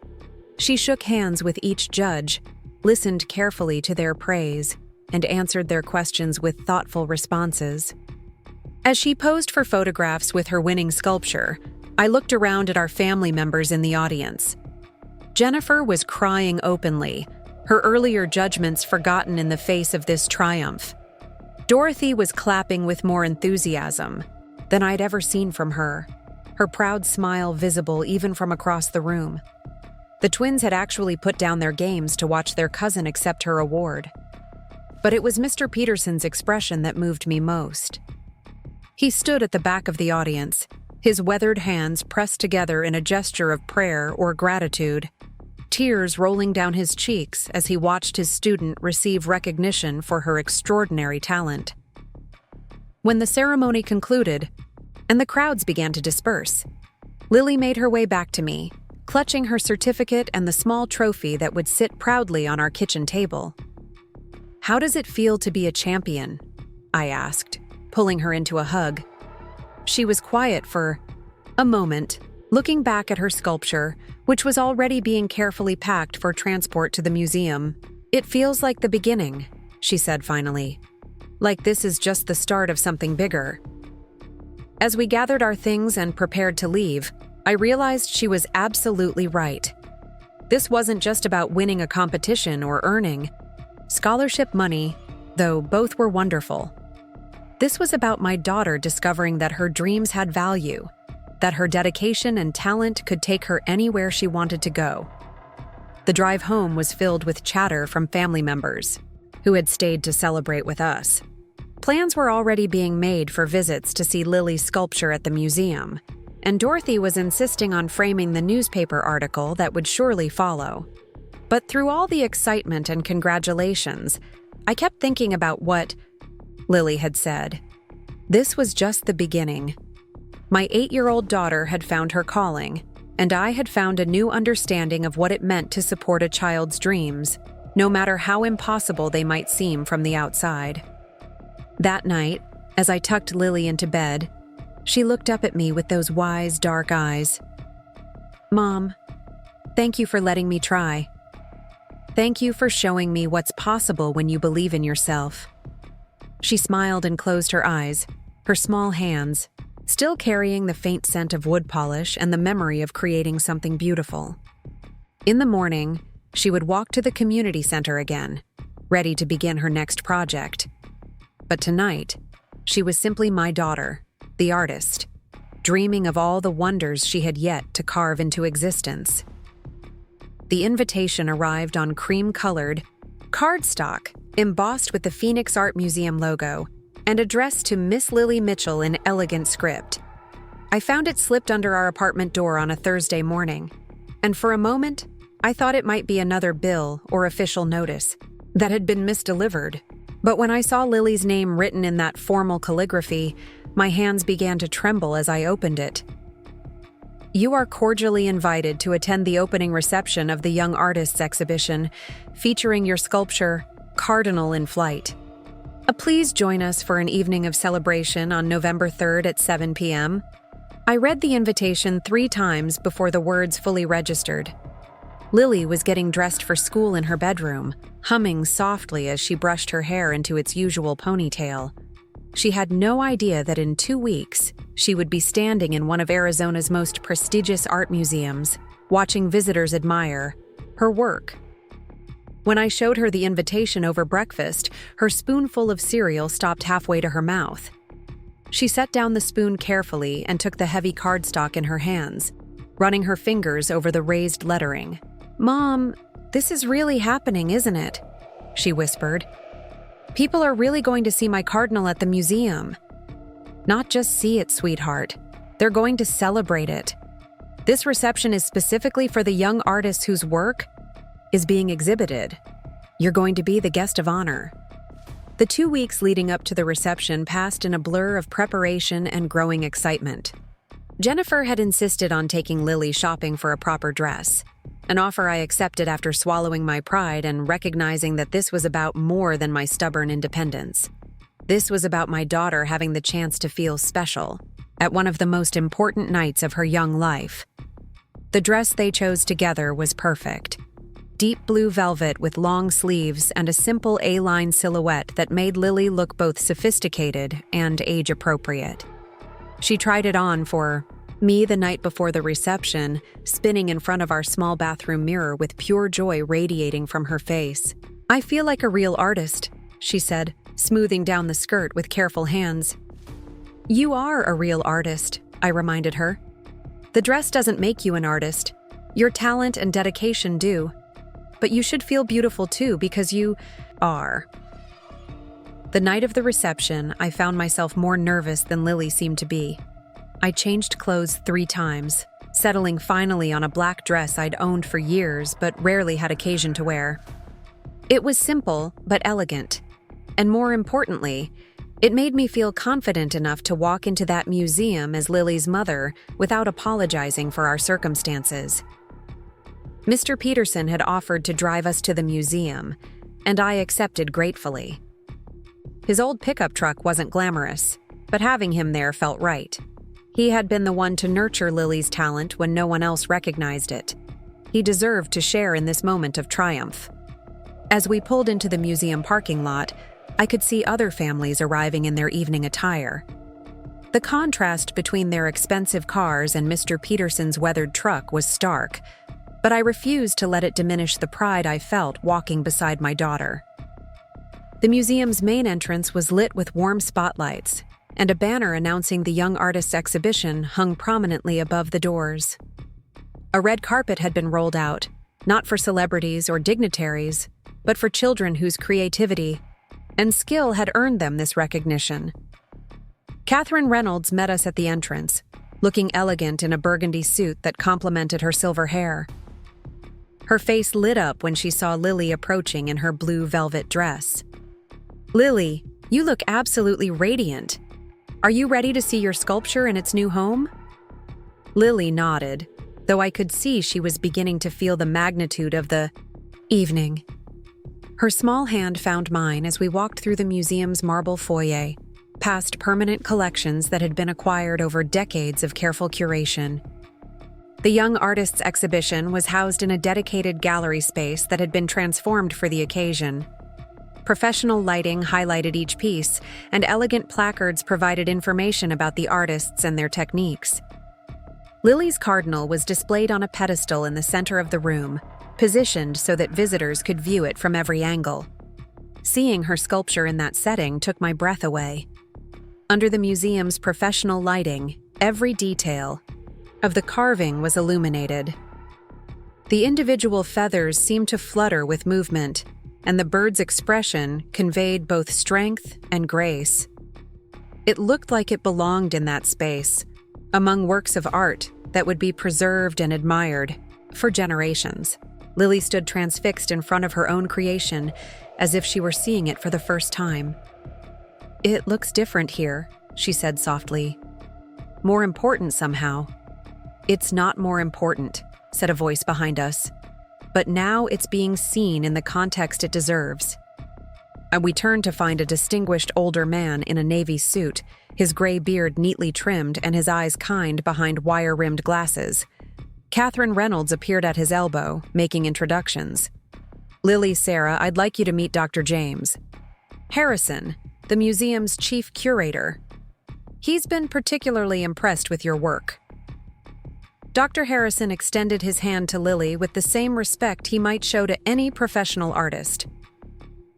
She shook hands with each judge, listened carefully to their praise, and answered their questions with thoughtful responses. As she posed for photographs with her winning sculpture, I looked around at our family members in the audience. Jennifer was crying openly, her earlier judgments forgotten in the face of this triumph. Dorothy was clapping with more enthusiasm than I'd ever seen from her, her proud smile visible even from across the room. The twins had actually put down their games to watch their cousin accept her award. But it was Mr. Peterson's expression that moved me most. He stood at the back of the audience, his weathered hands pressed together in a gesture of prayer or gratitude, tears rolling down his cheeks as he watched his student receive recognition for her extraordinary talent. When the ceremony concluded, and the crowds began to disperse, Lily made her way back to me, clutching her certificate and the small trophy that would sit proudly on our kitchen table. "How does it feel to be a champion?" I asked, pulling her into a hug. She was quiet for a moment, looking back at her sculpture, which was already being carefully packed for transport to the museum. "It feels like the beginning," she said finally. "Like this is just the start of something bigger." As we gathered our things and prepared to leave, I realized she was absolutely right. This wasn't just about winning a competition or earning scholarship money, though both were wonderful. This was about my daughter discovering that her dreams had value, that her dedication and talent could take her anywhere she wanted to go. The drive home was filled with chatter from family members who had stayed to celebrate with us. Plans were already being made for visits to see Lily's sculpture at the museum, and Dorothy was insisting on framing the newspaper article that would surely follow. But through all the excitement and congratulations, I kept thinking about what Lily had said. This was just the beginning. My 8-year-old daughter had found her calling, and I had found a new understanding of what it meant to support a child's dreams, no matter how impossible they might seem from the outside. That night, as I tucked Lily into bed, she looked up at me with those wise, dark eyes. "Mom, thank you for letting me try. Thank you for showing me what's possible when you believe in yourself." She smiled and closed her eyes, her small hands still carrying the faint scent of wood polish and the memory of creating something beautiful. In the morning, she would walk to the community center again, ready to begin her next project. But tonight, she was simply my daughter, the artist, dreaming of all the wonders she had yet to carve into existence. The invitation arrived on cream-colored cardstock embossed with the Phoenix Art Museum logo and addressed to Miss Lily Mitchell in elegant script. I found it slipped under our apartment door on a Thursday morning, and for a moment, I thought it might be another bill or official notice that had been misdelivered. But when I saw Lily's name written in that formal calligraphy, my hands began to tremble as I opened it. "You are cordially invited to attend the opening reception of the Young Artists exhibition, featuring your sculpture, Cardinal in Flight. Please join us for an evening of celebration on November 3rd at 7 p.m. I read the invitation 3 times before the words fully registered. Lily was getting dressed for school in her bedroom, humming softly as she brushed her hair into its usual ponytail. She had no idea that in 2 weeks, she would be standing in one of Arizona's most prestigious art museums, watching visitors admire her work. When I showed her the invitation over breakfast, her spoonful of cereal stopped halfway to her mouth. She set down the spoon carefully and took the heavy cardstock in her hands, running her fingers over the raised lettering. "Mom, this is really happening, isn't it?" she whispered. "People are really going to see my cardinal at the museum. Not just see it, sweetheart. They're going to celebrate it. This reception is specifically for the young artist whose work is being exhibited. You're going to be the guest of honor." The 2 weeks leading up to the reception passed in a blur of preparation and growing excitement. Jennifer had insisted on taking Lily shopping for a proper dress, an offer I accepted after swallowing my pride and recognizing that this was about more than my stubborn independence. This was about my daughter having the chance to feel special at one of the most important nights of her young life. The dress they chose together was perfect. Deep blue velvet with long sleeves and a simple A-line silhouette that made Lily look both sophisticated and age-appropriate. She tried it on for me the night before the reception, spinning in front of our small bathroom mirror with pure joy radiating from her face. "I feel like a real artist," she said, smoothing down the skirt with careful hands. "You are a real artist," I reminded her. "The dress doesn't make you an artist. Your talent and dedication do. But you should feel beautiful too because you are." The night of the reception, I found myself more nervous than Lily seemed to be. I changed clothes 3 times, settling finally on a black dress I'd owned for years but rarely had occasion to wear. It was simple but elegant, and more importantly, it made me feel confident enough to walk into that museum as Lily's mother without apologizing for our circumstances. Mr. Peterson had offered to drive us to the museum, and I accepted gratefully. His old pickup truck wasn't glamorous, but having him there felt right. He had been the one to nurture Lily's talent when no one else recognized it. He deserved to share in this moment of triumph. As we pulled into the museum parking lot, I could see other families arriving in their evening attire. The contrast between their expensive cars and Mr. Peterson's weathered truck was stark, but I refused to let it diminish the pride I felt walking beside my daughter. The museum's main entrance was lit with warm spotlights, and a banner announcing the Young Artists exhibition hung prominently above the doors. A red carpet had been rolled out, not for celebrities or dignitaries, but for children whose creativity and skill had earned them this recognition. Catherine Reynolds met us at the entrance, looking elegant in a burgundy suit that complemented her silver hair. Her face lit up when she saw Lily approaching in her blue velvet dress. "Lily, you look absolutely radiant. Are you ready to see your sculpture in its new home?" Lily nodded, though I could see she was beginning to feel the magnitude of the evening. Her small hand found mine as we walked through the museum's marble foyer, past permanent collections that had been acquired over decades of careful curation. The Young Artists exhibition was housed in a dedicated gallery space that had been transformed for the occasion. Professional lighting highlighted each piece, and elegant placards provided information about the artists and their techniques. Lily's cardinal was displayed on a pedestal in the center of the room, positioned so that visitors could view it from every angle. Seeing her sculpture in that setting took my breath away. Under the museum's professional lighting, every detail of the carving was illuminated. The individual feathers seemed to flutter with movement, and the bird's expression conveyed both strength and grace. It looked like it belonged in that space, among works of art that would be preserved and admired for generations. Lily stood transfixed in front of her own creation, as if she were seeing it for the first time. "It looks different here," she said softly. "More important somehow." "It's not more important," said a voice behind us. "But now it's being seen in the context it deserves." And we turned to find a distinguished older man in a navy suit, his gray beard neatly trimmed and his eyes kind behind wire-rimmed glasses. Catherine Reynolds appeared at his elbow, making introductions. Lily, Sarah, I'd like you to meet Dr. James Harrison, the museum's chief curator. He's been particularly impressed with your work. Dr. Harrison extended his hand to Lily with the same respect he might show to any professional artist.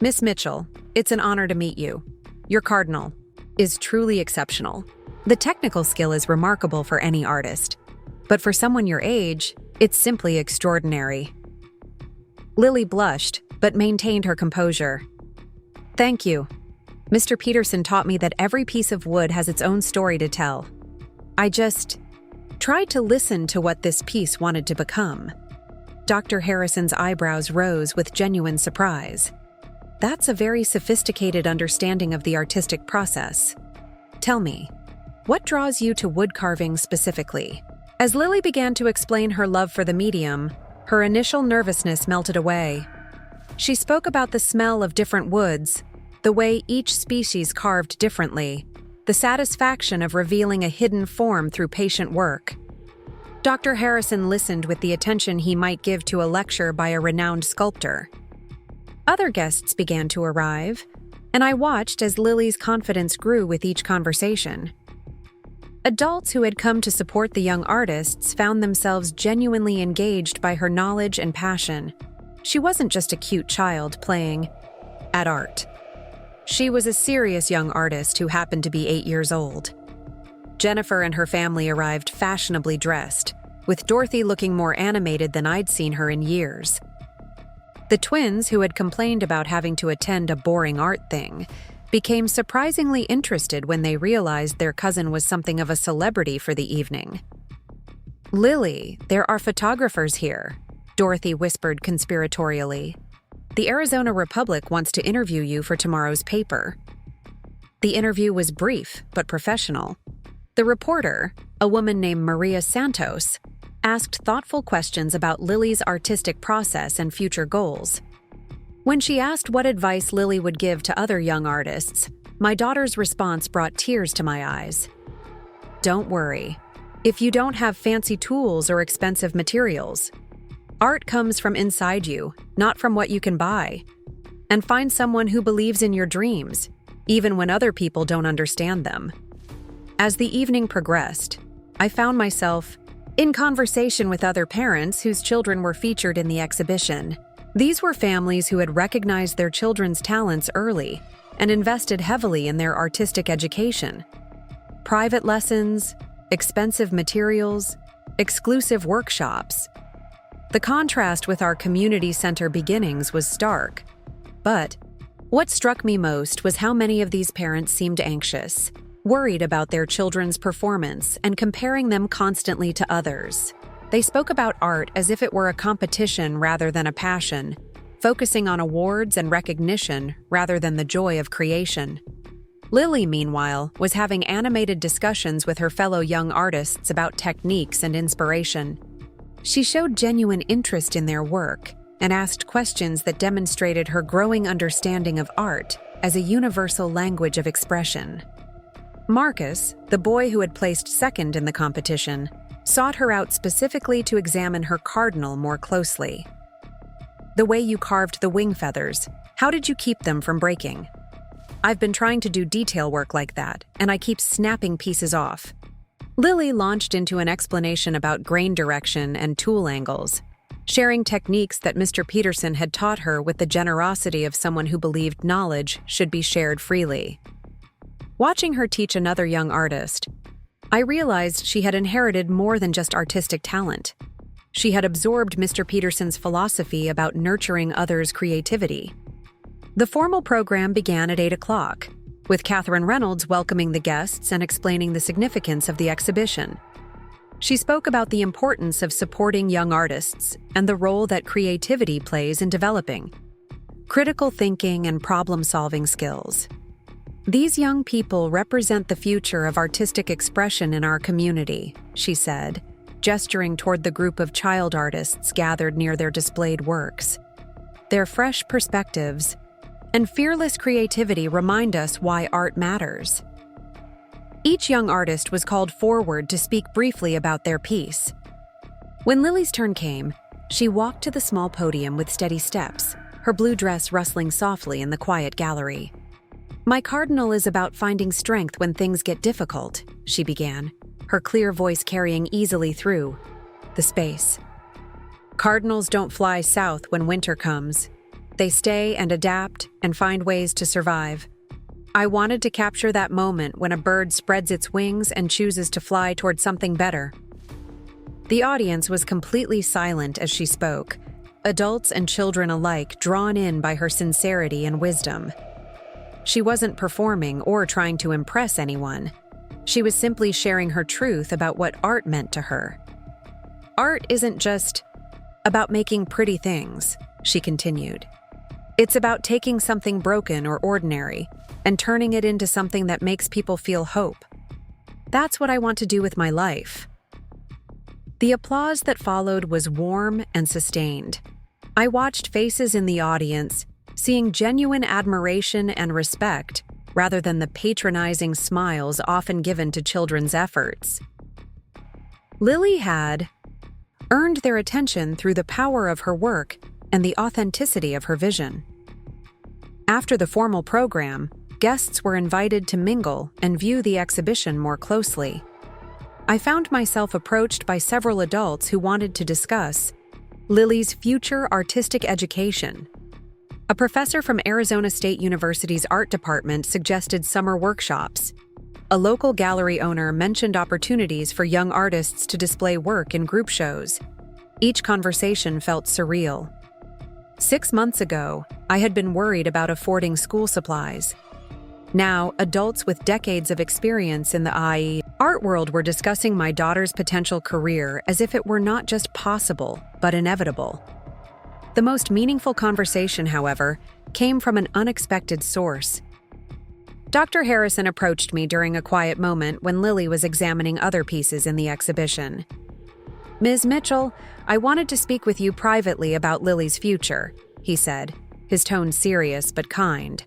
Miss Mitchell, it's an honor to meet you. Your cardinal is truly exceptional. The technical skill is remarkable for any artist, but for someone your age, it's simply extraordinary. Lily blushed, but maintained her composure. Thank you. Mr. Peterson taught me that every piece of wood has its own story to tell. I just tried to listen to what this piece wanted to become. Dr. Harrison's eyebrows rose with genuine surprise. That's a very sophisticated understanding of the artistic process. Tell me, what draws you to wood carving specifically? As Lily began to explain her love for the medium, her initial nervousness melted away. She spoke about the smell of different woods, the way each species carved differently, the satisfaction of revealing a hidden form through patient work. Dr. Harrison listened with the attention he might give to a lecture by a renowned sculptor. Other guests began to arrive, and I watched as Lily's confidence grew with each conversation. Adults who had come to support the young artists found themselves genuinely engaged by her knowledge and passion. She wasn't just a cute child playing at art. She was a serious young artist who happened to be 8 years old. Jennifer and her family arrived fashionably dressed, with Dorothy looking more animated than I'd seen her in years. The twins, who had complained about having to attend a boring art thing, became surprisingly interested when they realized their cousin was something of a celebrity for the evening. Lily, there are photographers here, Dorothy whispered conspiratorially. The Arizona Republic wants to interview you for tomorrow's paper. The interview was brief but professional. The reporter, a woman named Maria Santos, asked thoughtful questions about Lily's artistic process and future goals. When she asked what advice Lily would give to other young artists, my daughter's response brought tears to my eyes. Don't worry. If you don't have fancy tools or expensive materials, art comes from inside you, not from what you can buy. And find someone who believes in your dreams, even when other people don't understand them. As the evening progressed, I found myself in conversation with other parents whose children were featured in the exhibition. These were families who had recognized their children's talents early and invested heavily in their artistic education. Private lessons, expensive materials, exclusive workshops. The contrast with our community center beginnings was stark. But what struck me most was how many of these parents seemed anxious, worried about their children's performance and comparing them constantly to others. They spoke about art as if it were a competition rather than a passion, focusing on awards and recognition rather than the joy of creation. Lily, meanwhile, was having animated discussions with her fellow young artists about techniques and inspiration. She showed genuine interest in their work and asked questions that demonstrated her growing understanding of art as a universal language of expression. Marcus, the boy who had placed second in the competition, sought her out specifically to examine her cardinal more closely. The way you carved the wing feathers, how did you keep them from breaking? I've been trying to do detail work like that, and I keep snapping pieces off. Lily launched into an explanation about grain direction and tool angles, sharing techniques that Mr. Peterson had taught her with the generosity of someone who believed knowledge should be shared freely. Watching her teach another young artist, I realized she had inherited more than just artistic talent. She had absorbed Mr. Peterson's philosophy about nurturing others' creativity. The formal program began at 8 o'clock, with Catherine Reynolds welcoming the guests and explaining the significance of the exhibition. She spoke about the importance of supporting young artists and the role that creativity plays in developing critical thinking and problem-solving skills. These young people represent the future of artistic expression in our community, she said, gesturing toward the group of child artists gathered near their displayed works. Their fresh perspectives and fearless creativity remind us why art matters. Each young artist was called forward to speak briefly about their piece. When Lily's turn came, she walked to the small podium with steady steps, her blue dress rustling softly in the quiet gallery. "My cardinal is about finding strength when things get difficult," she began, her clear voice carrying easily through the space. "Cardinals don't fly south when winter comes. They stay and adapt and find ways to survive. I wanted to capture that moment when a bird spreads its wings and chooses to fly toward something better." The audience was completely silent as she spoke, adults and children alike drawn in by her sincerity and wisdom. She wasn't performing or trying to impress anyone. She was simply sharing her truth about what art meant to her. "Art isn't just about making pretty things," she continued. "It's about taking something broken or ordinary and turning it into something that makes people feel hope. That's what I want to do with my life." The applause that followed was warm and sustained. I watched faces in the audience, seeing genuine admiration and respect rather than the patronizing smiles often given to children's efforts. Lily had earned their attention through the power of her work and the authenticity of her vision. After the formal program, guests were invited to mingle and view the exhibition more closely. I found myself approached by several adults who wanted to discuss Lily's future artistic education. A professor from Arizona State University's art department suggested summer workshops. A local gallery owner mentioned opportunities for young artists to display work in group shows. Each conversation felt surreal. 6 months ago, I had been worried about affording school supplies. Now, adults with decades of experience in the art world were discussing my daughter's potential career as if it were not just possible, but inevitable. The most meaningful conversation, however, came from an unexpected source. Dr. Harrison approached me during a quiet moment when Lily was examining other pieces in the exhibition. "Ms. Mitchell, I wanted to speak with you privately about Lily's future," he said, his tone serious but kind.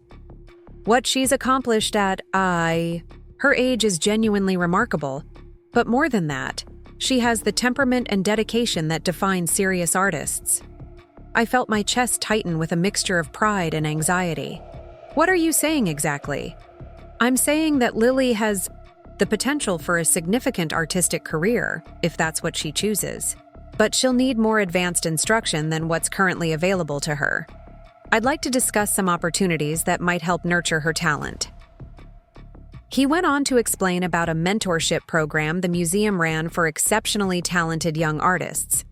"What she's accomplished at her age is genuinely remarkable, but more than that, she has the temperament and dedication that define serious artists." I felt my chest tighten with a mixture of pride and anxiety. "What are you saying exactly?" "I'm saying that Lily has the potential for a significant artistic career, if that's what she chooses. But she'll need more advanced instruction than what's currently available to her. I'd like to discuss some opportunities that might help nurture her talent." He went on to explain about a mentorship program the museum ran for exceptionally talented young artists.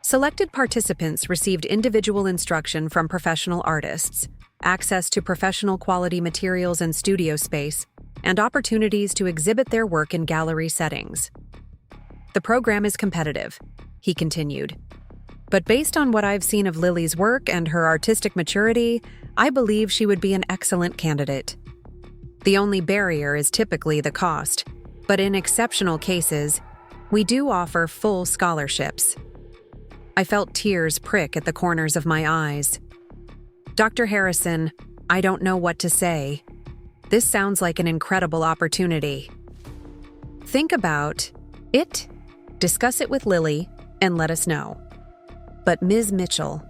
Selected participants received individual instruction from professional artists, access to professional quality materials and studio space, and opportunities to exhibit their work in gallery settings. "The program is competitive," he continued. "But based on what I've seen of Lily's work and her artistic maturity, I believe she would be an excellent candidate. The only barrier is typically the cost, but in exceptional cases, we do offer full scholarships." I felt tears prick at the corners of my eyes. "Dr. Harrison, I don't know what to say. This sounds like an incredible opportunity. Think about it, discuss it with Lily, and let us know. But Ms. Mitchell,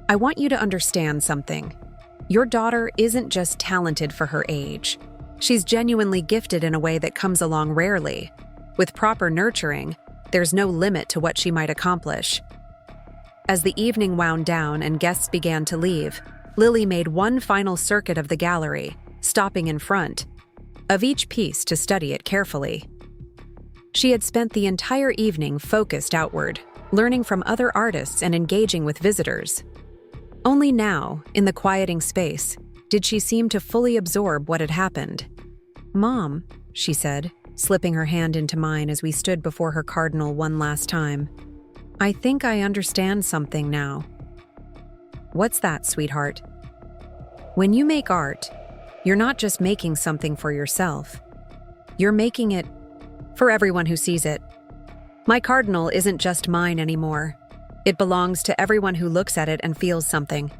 I want you to understand something. Your daughter isn't just talented for her age. She's genuinely gifted in a way that comes along rarely. With proper nurturing, there's no limit to what she might accomplish." As the evening wound down and guests began to leave, Lily made one final circuit of the gallery, stopping in front of each piece to study it carefully. She had spent the entire evening focused outward, learning from other artists and engaging with visitors. Only now, in the quieting space, did she seem to fully absorb what had happened. "Mom," she said, slipping her hand into mine as we stood before her cardinal one last time, "I think I understand something now." "What's that, sweetheart?" "When you make art, you're not just making something for yourself. You're making it for everyone who sees it. My cardinal isn't just mine anymore. It belongs to everyone who looks at it and feels something."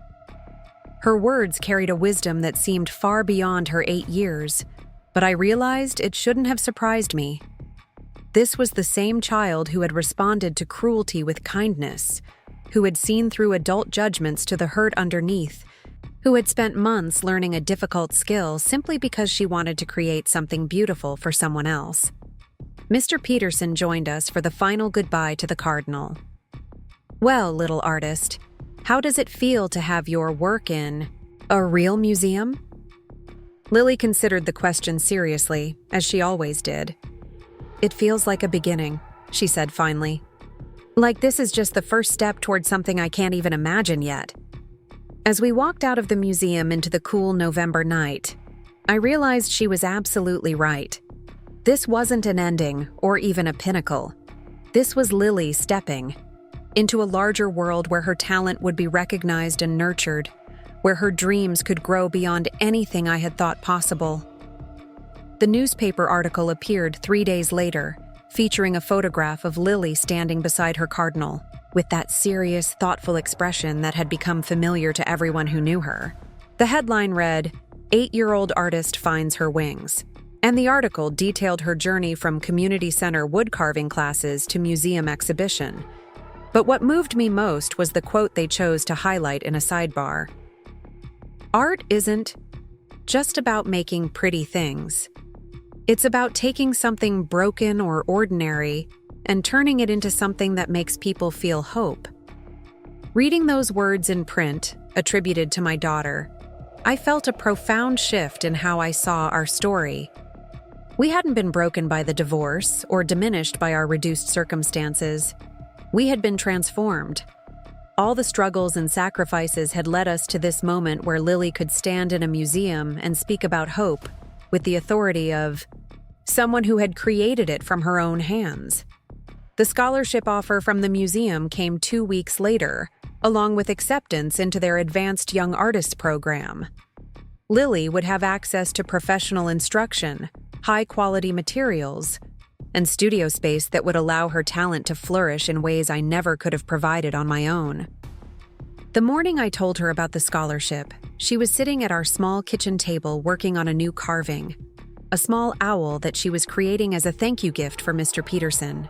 Her words carried a wisdom that seemed far beyond her 8 years, but I realized it shouldn't have surprised me. This was the same child who had responded to cruelty with kindness, who had seen through adult judgments to the hurt underneath, who had spent months learning a difficult skill simply because she wanted to create something beautiful for someone else. Mr. Peterson joined us for the final goodbye to the Cardinal. "Well, little artist, how does it feel to have your work in a real museum?" Lily considered the question seriously, as she always did. "It feels like a beginning," she said finally. "Like this is just the first step towards something I can't even imagine yet." As we walked out of the museum into the cool November night, I realized she was absolutely right. This wasn't an ending or even a pinnacle. This was Lily stepping into a larger world where her talent would be recognized and nurtured, where her dreams could grow beyond anything I had thought possible. The newspaper article appeared 3 days later, featuring a photograph of Lily standing beside her cardinal, with that serious, thoughtful expression that had become familiar to everyone who knew her. The headline read, "8-year-old artist finds her wings," and the article detailed her journey from community center woodcarving classes to museum exhibition. But what moved me most was the quote they chose to highlight in a sidebar. "Art isn't just about making pretty things. It's about taking something broken or ordinary and turning it into something that makes people feel hope." Reading those words in print, attributed to my daughter, I felt a profound shift in how I saw our story. We hadn't been broken by the divorce or diminished by our reduced circumstances. We had been transformed. All the struggles and sacrifices had led us to this moment where Lily could stand in a museum and speak about hope with the authority of someone who had created it from her own hands. The scholarship offer from the museum came 2 weeks later, along with acceptance into their Advanced Young Artists program. Lily would have access to professional instruction, high-quality materials, and studio space that would allow her talent to flourish in ways I never could have provided on my own. The morning I told her about the scholarship, she was sitting at our small kitchen table working on a new carving, a small owl that she was creating as a thank you gift for Mr. Peterson.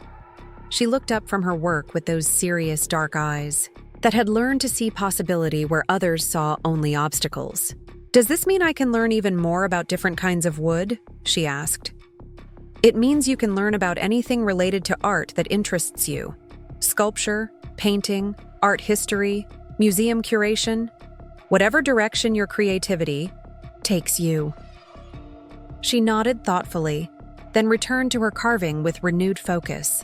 She looked up from her work with those serious dark eyes that had learned to see possibility where others saw only obstacles. "Does this mean I can learn even more about different kinds of wood?" she asked. "It means you can learn about anything related to art that interests you. Sculpture, painting, art history, museum curation, whatever direction your creativity takes you." She nodded thoughtfully, then returned to her carving with renewed focus.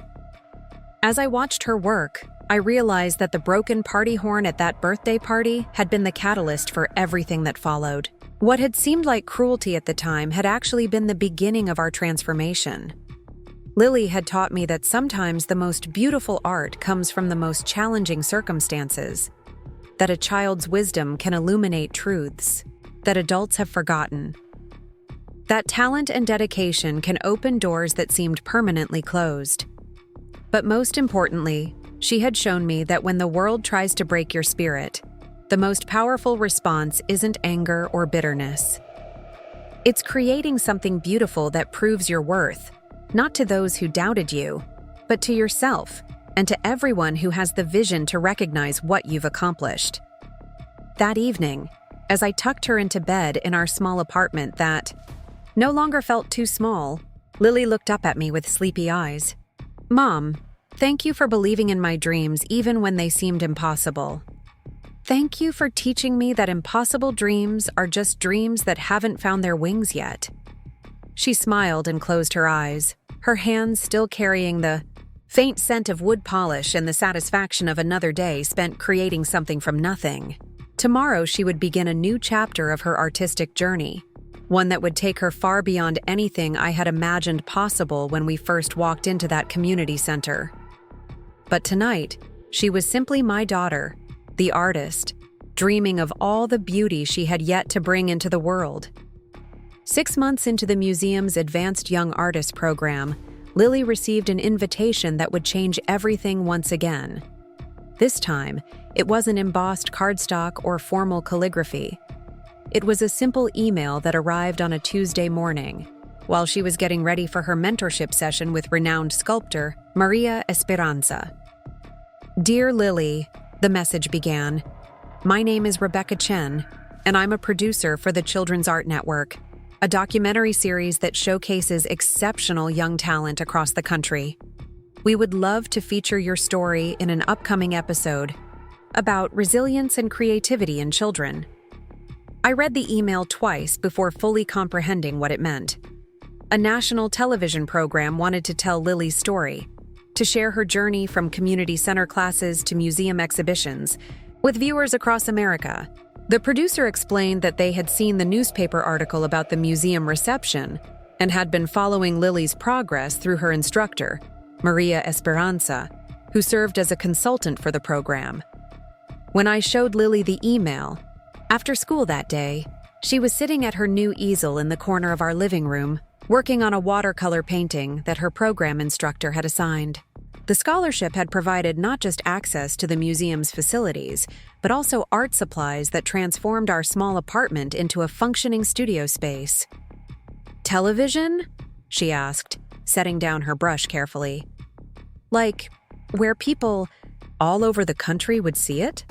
As I watched her work, I realized that the broken party horn at that birthday party had been the catalyst for everything that followed. What had seemed like cruelty at the time had actually been the beginning of our transformation. Lily had taught me that sometimes the most beautiful art comes from the most challenging circumstances, that a child's wisdom can illuminate truths that adults have forgotten, that talent and dedication can open doors that seemed permanently closed. But most importantly, she had shown me that when the world tries to break your spirit, the most powerful response isn't anger or bitterness. It's creating something beautiful that proves your worth, not to those who doubted you, but to yourself and to everyone who has the vision to recognize what you've accomplished. That evening, as I tucked her into bed in our small apartment that no longer felt too small, Lily looked up at me with sleepy eyes. "Mom, thank you for believing in my dreams even when they seemed impossible. Thank you for teaching me that impossible dreams are just dreams that haven't found their wings yet." She smiled and closed her eyes, her hands still carrying the faint scent of wood polish and the satisfaction of another day spent creating something from nothing. Tomorrow she would begin a new chapter of her artistic journey, one that would take her far beyond anything I had imagined possible when we first walked into that community center. But tonight, she was simply my daughter, the artist, dreaming of all the beauty she had yet to bring into the world. 6 months into the museum's Advanced Young Artists program, Lily received an invitation that would change everything once again. This time, it wasn't embossed cardstock or formal calligraphy. It was a simple email that arrived on a Tuesday morning, while she was getting ready for her mentorship session with renowned sculptor Maria Esperanza. "Dear Lily," the message began, "my name is Rebecca Chen, and I'm a producer for the Children's Art Network, a documentary series that showcases exceptional young talent across the country. We would love to feature your story in an upcoming episode about resilience and creativity in children." I read the email twice before fully comprehending what it meant. A national television program wanted to tell Lily's story, to share her journey from community center classes to museum exhibitions, with viewers across America. The producer explained that they had seen the newspaper article about the museum reception and had been following Lily's progress through her instructor, Maria Esperanza, who served as a consultant for the program. When I showed Lily the email, after school that day, she was sitting at her new easel in the corner of our living room, working on a watercolor painting that her program instructor had assigned. The scholarship had provided not just access to the museum's facilities, but also art supplies that transformed our small apartment into a functioning studio space. "Television?" she asked, setting down her brush carefully. "Like, where people all over the country would see it?"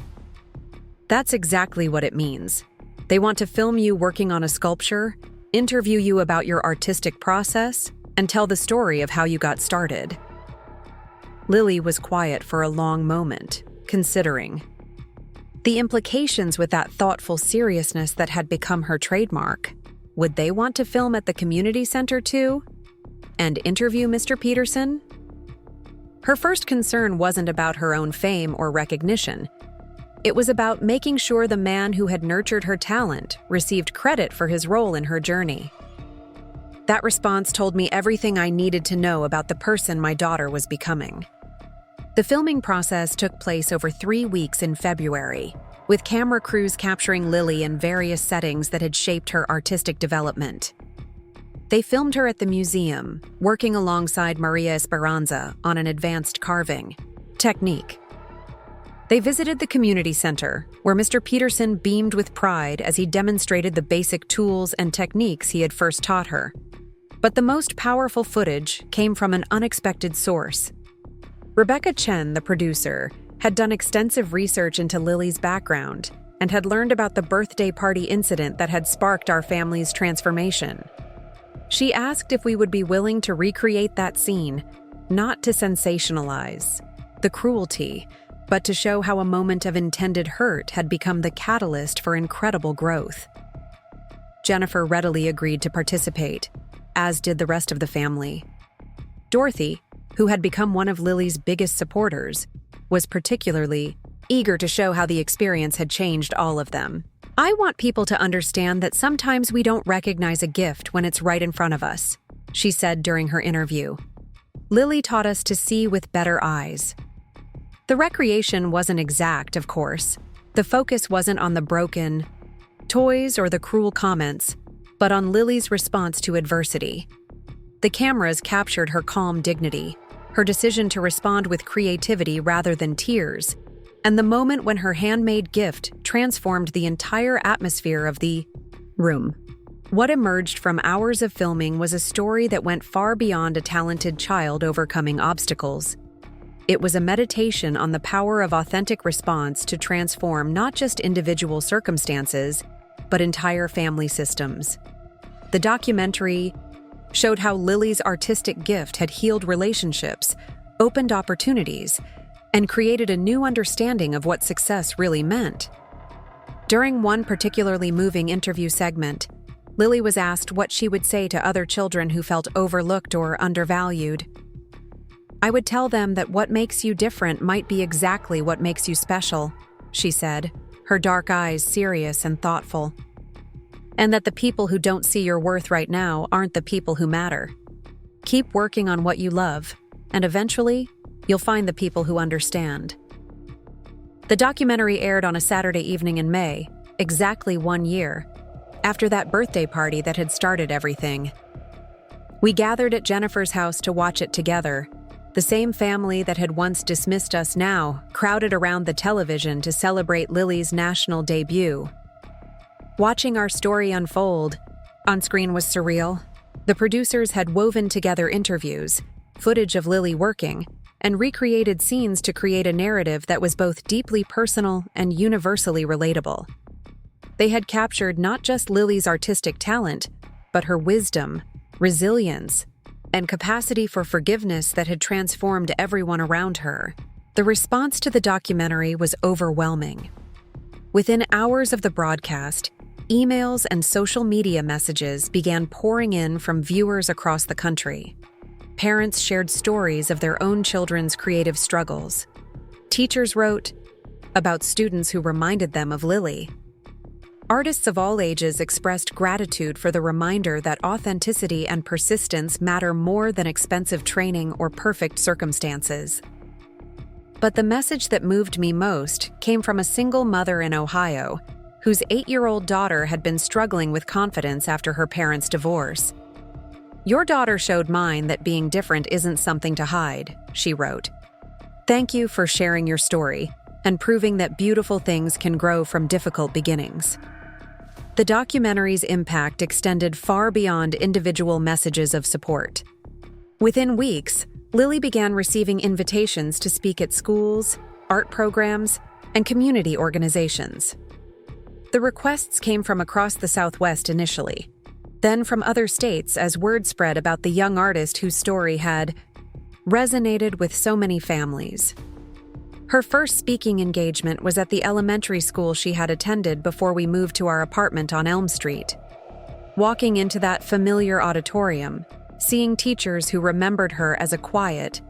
"That's exactly what it means. They want to film you working on a sculpture, interview you about your artistic process, and tell the story of how you got started." Lily was quiet for a long moment, considering. The implications with that thoughtful seriousness that had become her trademark. Would they want to film at the community center too? And interview Mr. Peterson? Her first concern wasn't about her own fame or recognition. It was about making sure the man who had nurtured her talent received credit for his role in her journey. That response told me everything I needed to know about the person my daughter was becoming. The filming process took place over 3 weeks in February, with camera crews capturing Lily in various settings that had shaped her artistic development. They filmed her at the museum, working alongside Maria Esperanza on an advanced carving technique. They visited the community center, where Mr. Peterson beamed with pride as he demonstrated the basic tools and techniques he had first taught her. But the most powerful footage came from an unexpected source. Rebecca Chen, the producer, had done extensive research into Lily's background and had learned about the birthday party incident that had sparked our family's transformation. She asked if we would be willing to recreate that scene, not to sensationalize the cruelty, but to show how a moment of intended hurt had become the catalyst for incredible growth. Jennifer readily agreed to participate, as did the rest of the family. Dorothy, who had become one of Lily's biggest supporters, was particularly eager to show how the experience had changed all of them. "I want people to understand that sometimes we don't recognize a gift when it's right in front of us," she said during her interview. "Lily taught us to see with better eyes." The recreation wasn't exact, of course. The focus wasn't on the broken toys or the cruel comments, but on Lily's response to adversity. The cameras captured her calm dignity, her decision to respond with creativity rather than tears, and the moment when her handmade gift transformed the entire atmosphere of the room. What emerged from hours of filming was a story that went far beyond a talented child overcoming obstacles. It was a meditation on the power of authentic response to transform not just individual circumstances, but entire family systems. The documentary showed how Lily's artistic gift had healed relationships, opened opportunities, and created a new understanding of what success really meant. During one particularly moving interview segment, Lily was asked what she would say to other children who felt overlooked or undervalued. "I would tell them that what makes you different might be exactly what makes you special," she said, her dark eyes serious and thoughtful. "And that the people who don't see your worth right now aren't the people who matter. Keep working on what you love, and eventually, you'll find the people who understand." The documentary aired on a Saturday evening in May, exactly 1 year, after that birthday party that had started everything. We gathered at Jennifer's house to watch it together. The same family that had once dismissed us now crowded around the television to celebrate Lily's national debut. Watching our story unfold on screen was surreal. The producers had woven together interviews, footage of Lily working, and recreated scenes to create a narrative that was both deeply personal and universally relatable. They had captured not just Lily's artistic talent, but her wisdom, resilience, and capacity for forgiveness that had transformed everyone around her. The response to the documentary was overwhelming. Within hours of the broadcast, emails and social media messages began pouring in from viewers across the country. Parents shared stories of their own children's creative struggles. Teachers wrote about students who reminded them of Lily. Artists of all ages expressed gratitude for the reminder that authenticity and persistence matter more than expensive training or perfect circumstances. But the message that moved me most came from a single mother in Ohio, whose 8-year-old daughter had been struggling with confidence after her parents' divorce. "Your daughter showed mine that being different isn't something to hide," she wrote. "Thank you for sharing your story and proving that beautiful things can grow from difficult beginnings." The documentary's impact extended far beyond individual messages of support. Within weeks, Lily began receiving invitations to speak at schools, art programs, and community organizations. The requests came from across the Southwest initially, then from other states as word spread about the young artist whose story had resonated with so many families. Her first speaking engagement was at the elementary school she had attended before we moved to our apartment on Elm Street. Walking into that familiar auditorium, seeing teachers who remembered her as a quiet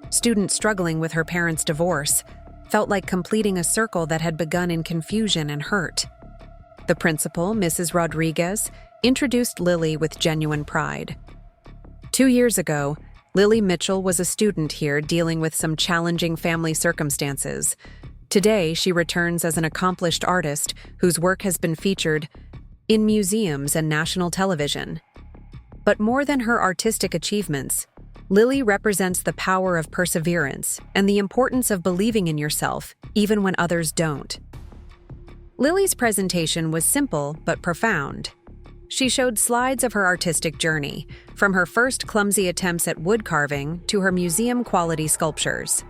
student struggling with her parents' divorce, felt like completing a circle that had begun in confusion and hurt. The principal, Mrs. Rodriguez, introduced Lily with genuine pride. 2 years ago, Lily Mitchell was a student here dealing with some challenging family circumstances. Today, she returns as an accomplished artist whose work has been featured in museums and national television. But more than her artistic achievements, Lily represents the power of perseverance and the importance of believing in yourself, even when others don't. Lily's presentation was simple but profound. She showed slides of her artistic journey, from her first clumsy attempts at wood carving to her museum-quality sculptures.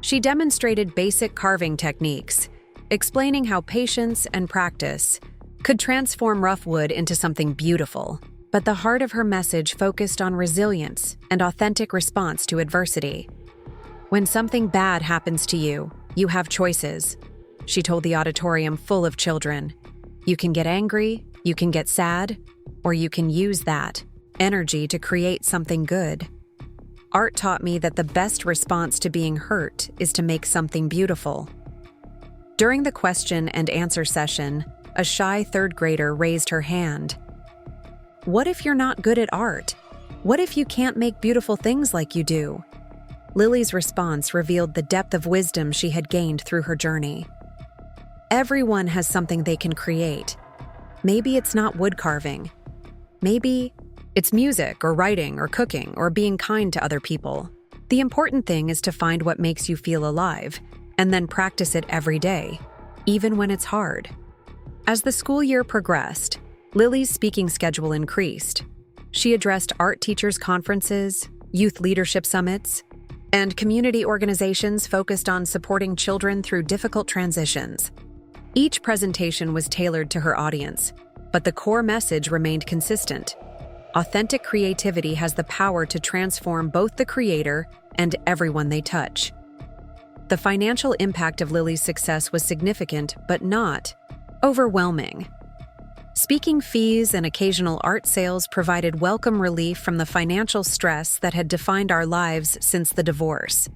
She demonstrated basic carving techniques, explaining how patience and practice could transform rough wood into something beautiful. But the heart of her message focused on resilience and authentic response to adversity. "When something bad happens to you, you have choices," she told the auditorium full of children. "You can get angry, you can get sad, or you can use that energy to create something good. Art taught me that the best response to being hurt is to make something beautiful." During the question and answer session, a shy third grader raised her hand. "What if you're not good at art? What if you can't make beautiful things like you do?" Lily's response revealed the depth of wisdom she had gained through her journey. Everyone has something they can create. Maybe it's not wood carving. Maybe it's music or writing or cooking or being kind to other people. The important thing is to find what makes you feel alive and then practice it every day, even when it's hard. As the school year progressed, Lily's speaking schedule increased. She addressed art teachers' conferences, youth leadership summits, and community organizations focused on supporting children through difficult transitions. Each presentation was tailored to her audience, but the core message remained consistent. Authentic creativity has the power to transform both the creator and everyone they touch. The financial impact of Lily's success was significant, but not overwhelming. Speaking fees and occasional art sales provided welcome relief from the financial stress that had defined our lives since the divorce.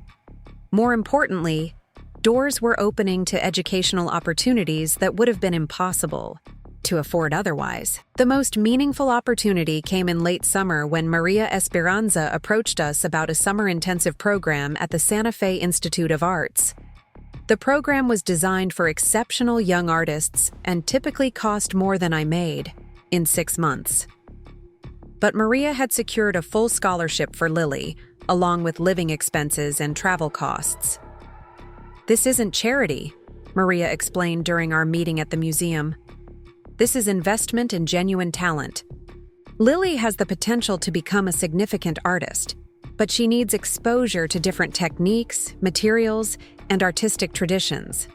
More importantly, doors were opening to educational opportunities that would have been impossible to afford otherwise. The most meaningful opportunity came in late summer when Maria Esperanza approached us about a summer intensive program at the Santa Fe Institute of Arts. The program was designed for exceptional young artists and typically cost more than I made in 6 months. But Maria had secured a full scholarship for Lily, along with living expenses and travel costs. "This isn't charity," Maria explained during our meeting at the museum. "This is investment in genuine talent. Lily has the potential to become a significant artist, but she needs exposure to different techniques, materials, and artistic traditions.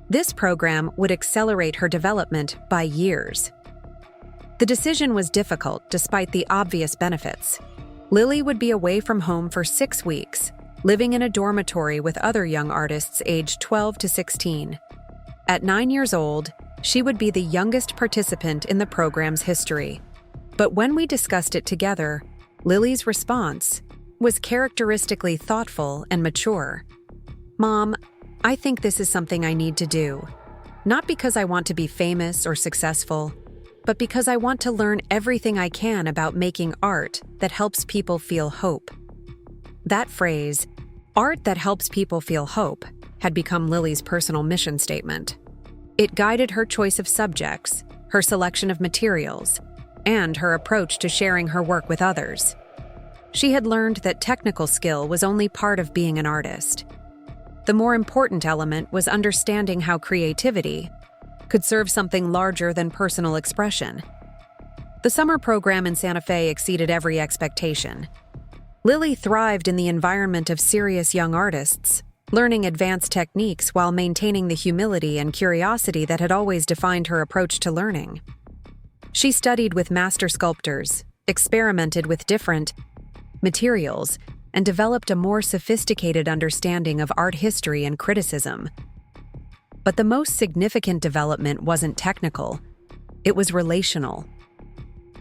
This program would accelerate her development by years. The decision was difficult despite the obvious benefits. Lily would be away from home for 6 weeks, living in a dormitory with other young artists aged 12 to 16. At 9 years old, she would be the youngest participant in the program's history. But when we discussed it together, Lily's response was characteristically thoughtful and mature. "Mom, I think this is something I need to do. Not because I want to be famous or successful, but because I want to learn everything I can about making art that helps people feel hope." That phrase, "art that helps people feel hope," had become Lily's personal mission statement. It guided her choice of subjects, her selection of materials, and her approach to sharing her work with others. She had learned that technical skill was only part of being an artist. The more important element was understanding how creativity could serve something larger than personal expression. The summer program in Santa Fe exceeded every expectation. Lily thrived in the environment of serious young artists, learning advanced techniques while maintaining the humility and curiosity that had always defined her approach to learning. She studied with master sculptors, experimented with different materials, and developed a more sophisticated understanding of art history and criticism. But the most significant development wasn't technical, it was relational.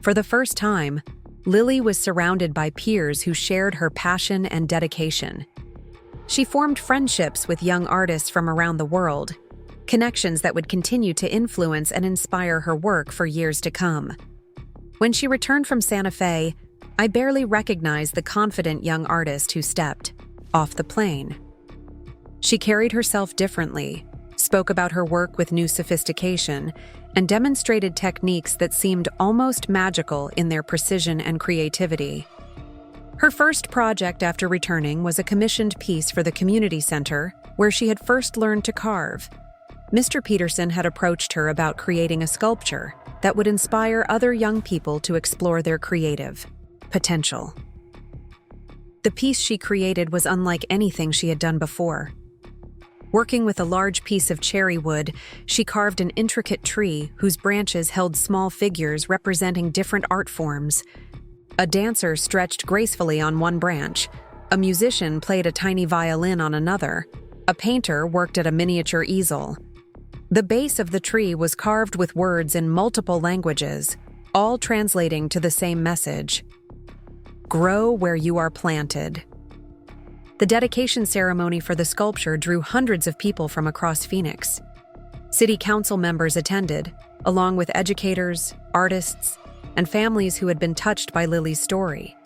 For the first time, Lily was surrounded by peers who shared her passion and dedication. She formed friendships with young artists from around the world, connections that would continue to influence and inspire her work for years to come. When she returned from Santa Fe, I barely recognized the confident young artist who stepped off the plane. She carried herself differently, spoke about her work with new sophistication, and demonstrated techniques that seemed almost magical in their precision and creativity. Her first project after returning was a commissioned piece for the community center, where she had first learned to carve. Mr. Peterson had approached her about creating a sculpture that would inspire other young people to explore their creative potential. The piece she created was unlike anything she had done before. Working with a large piece of cherry wood, she carved an intricate tree whose branches held small figures representing different art forms. A dancer stretched gracefully on one branch, a musician played a tiny violin on another, a painter worked at a miniature easel. The base of the tree was carved with words in multiple languages, all translating to the same message: "Grow where you are planted." The dedication ceremony for the sculpture drew hundreds of people from across Phoenix. City council members attended, along with educators, artists, and families who had been touched by Lily's story.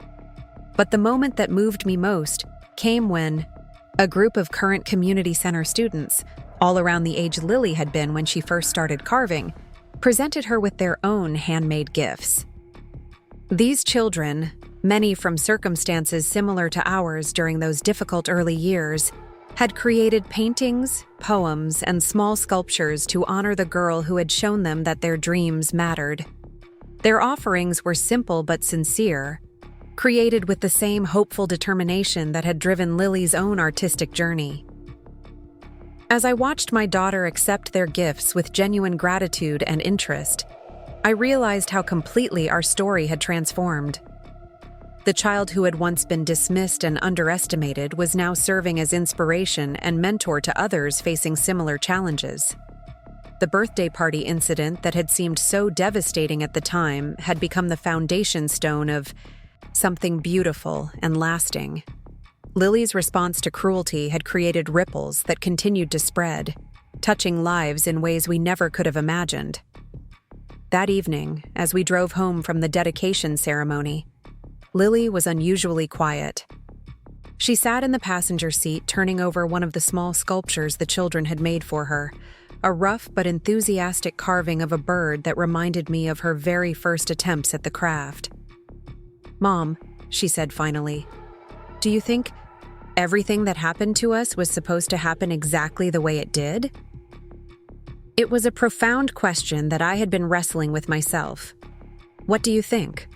But the moment that moved me most came when a group of current community center students, all around the age Lily had been when she first started carving, presented her with their own handmade gifts. These children, many from circumstances similar to ours during those difficult early years, had created paintings, poems, and small sculptures to honor the girl who had shown them that their dreams mattered. Their offerings were simple but sincere, created with the same hopeful determination that had driven Lily's own artistic journey. As I watched my daughter accept their gifts with genuine gratitude and interest, I realized how completely our story had transformed. The child who had once been dismissed and underestimated was now serving as inspiration and mentor to others facing similar challenges. The birthday party incident that had seemed so devastating at the time had become the foundation stone of something beautiful and lasting. Lily's response to cruelty had created ripples that continued to spread, touching lives in ways we never could have imagined. That evening, as we drove home from the dedication ceremony, Lily was unusually quiet. She sat in the passenger seat turning over one of the small sculptures the children had made for her, a rough but enthusiastic carving of a bird that reminded me of her very first attempts at the craft. "Mom," she said finally, "do you think everything that happened to us was supposed to happen exactly the way it did?" It was a profound question that I had been wrestling with myself. "What do you think?"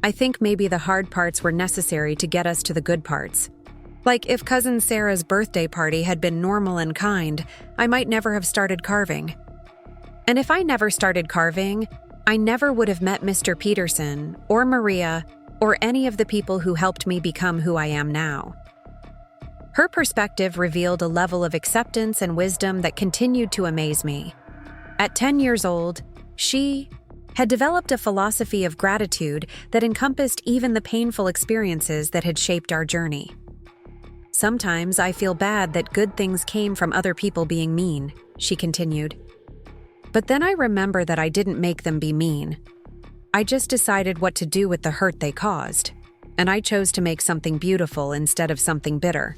I think maybe the hard parts were necessary to get us to the good parts. Like if Cousin Sarah's birthday party had been normal and kind, I might never have started carving. And if I never started carving, I never would have met Mr. Peterson or Maria or any of the people who helped me become who I am now. Her perspective revealed a level of acceptance and wisdom that continued to amaze me. At 10 years old, she had developed a philosophy of gratitude that encompassed even the painful experiences that had shaped our journey. Sometimes I feel bad that good things came from other people being mean, she continued. But then I remember that I didn't make them be mean. I just decided what to do with the hurt they caused, and I chose to make something beautiful instead of something bitter.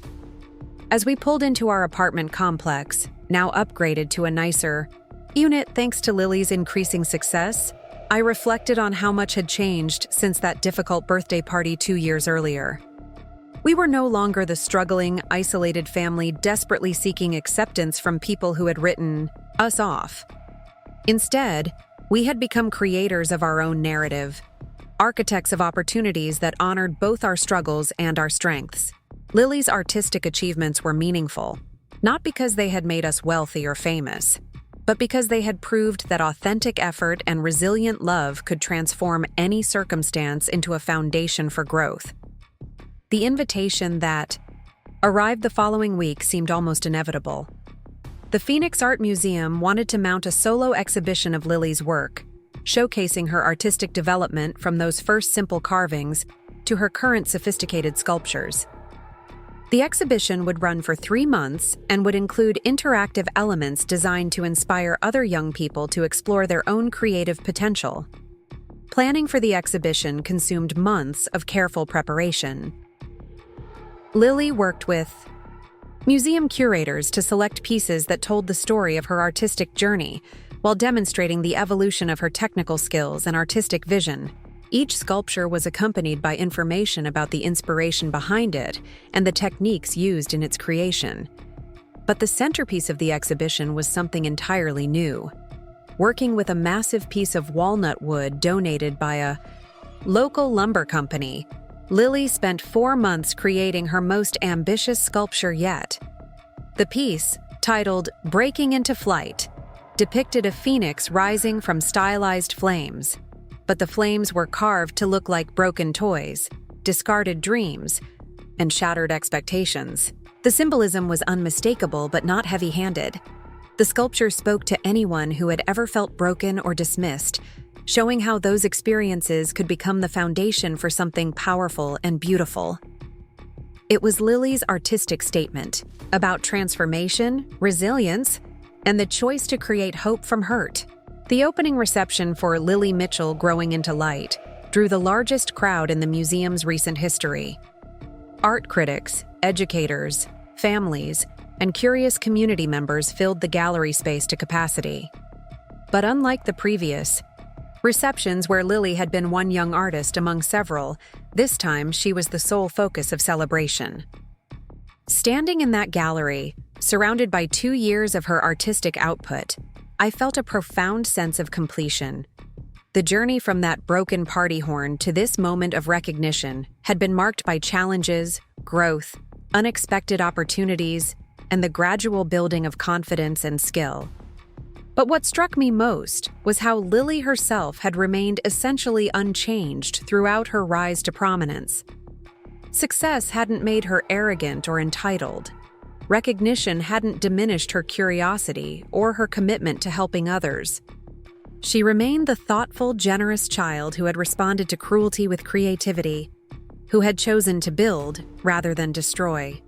As we pulled into our apartment complex, now upgraded to a nicer unit thanks to Lily's increasing success, I reflected on how much had changed since that difficult birthday party 2 years earlier. We were no longer the struggling, isolated family desperately seeking acceptance from people who had written us off. Instead, we had become creators of our own narrative, architects of opportunities that honored both our struggles and our strengths. Lily's artistic achievements were meaningful, not because they had made us wealthy or famous, but because they had proved that authentic effort and resilient love could transform any circumstance into a foundation for growth. The invitation that arrived the following week seemed almost inevitable. The Phoenix Art Museum wanted to mount a solo exhibition of Lily's work, showcasing her artistic development from those first simple carvings to her current sophisticated sculptures. The exhibition would run for 3 months and would include interactive elements designed to inspire other young people to explore their own creative potential. Planning for the exhibition consumed months of careful preparation. Lily worked with museum curators to select pieces that told the story of her artistic journey, while demonstrating the evolution of her technical skills and artistic vision. Each sculpture was accompanied by information about the inspiration behind it and the techniques used in its creation. But the centerpiece of the exhibition was something entirely new. Working with a massive piece of walnut wood donated by a local lumber company, Lily spent 4 months creating her most ambitious sculpture yet. The piece, titled "Breaking into Flight," depicted a phoenix rising from stylized flames. But the flames were carved to look like broken toys, discarded dreams, and shattered expectations. The symbolism was unmistakable but not heavy-handed. The sculpture spoke to anyone who had ever felt broken or dismissed, showing how those experiences could become the foundation for something powerful and beautiful. It was Lily's artistic statement about transformation, resilience, and the choice to create hope from hurt. The opening reception for Lily Mitchell Growing into Light drew the largest crowd in the museum's recent history. Art critics, educators, families, and curious community members filled the gallery space to capacity. But unlike the previous receptions where Lily had been one young artist among several, this time she was the sole focus of celebration. Standing in that gallery, surrounded by 2 years of her artistic output, I felt a profound sense of completion. The journey from that broken party horn to this moment of recognition had been marked by challenges, growth, unexpected opportunities, and the gradual building of confidence and skill. But what struck me most was how Lily herself had remained essentially unchanged throughout her rise to prominence. Success hadn't made her arrogant or entitled. Recognition hadn't diminished her curiosity or her commitment to helping others. She remained the thoughtful, generous child who had responded to cruelty with creativity, who had chosen to build rather than destroy.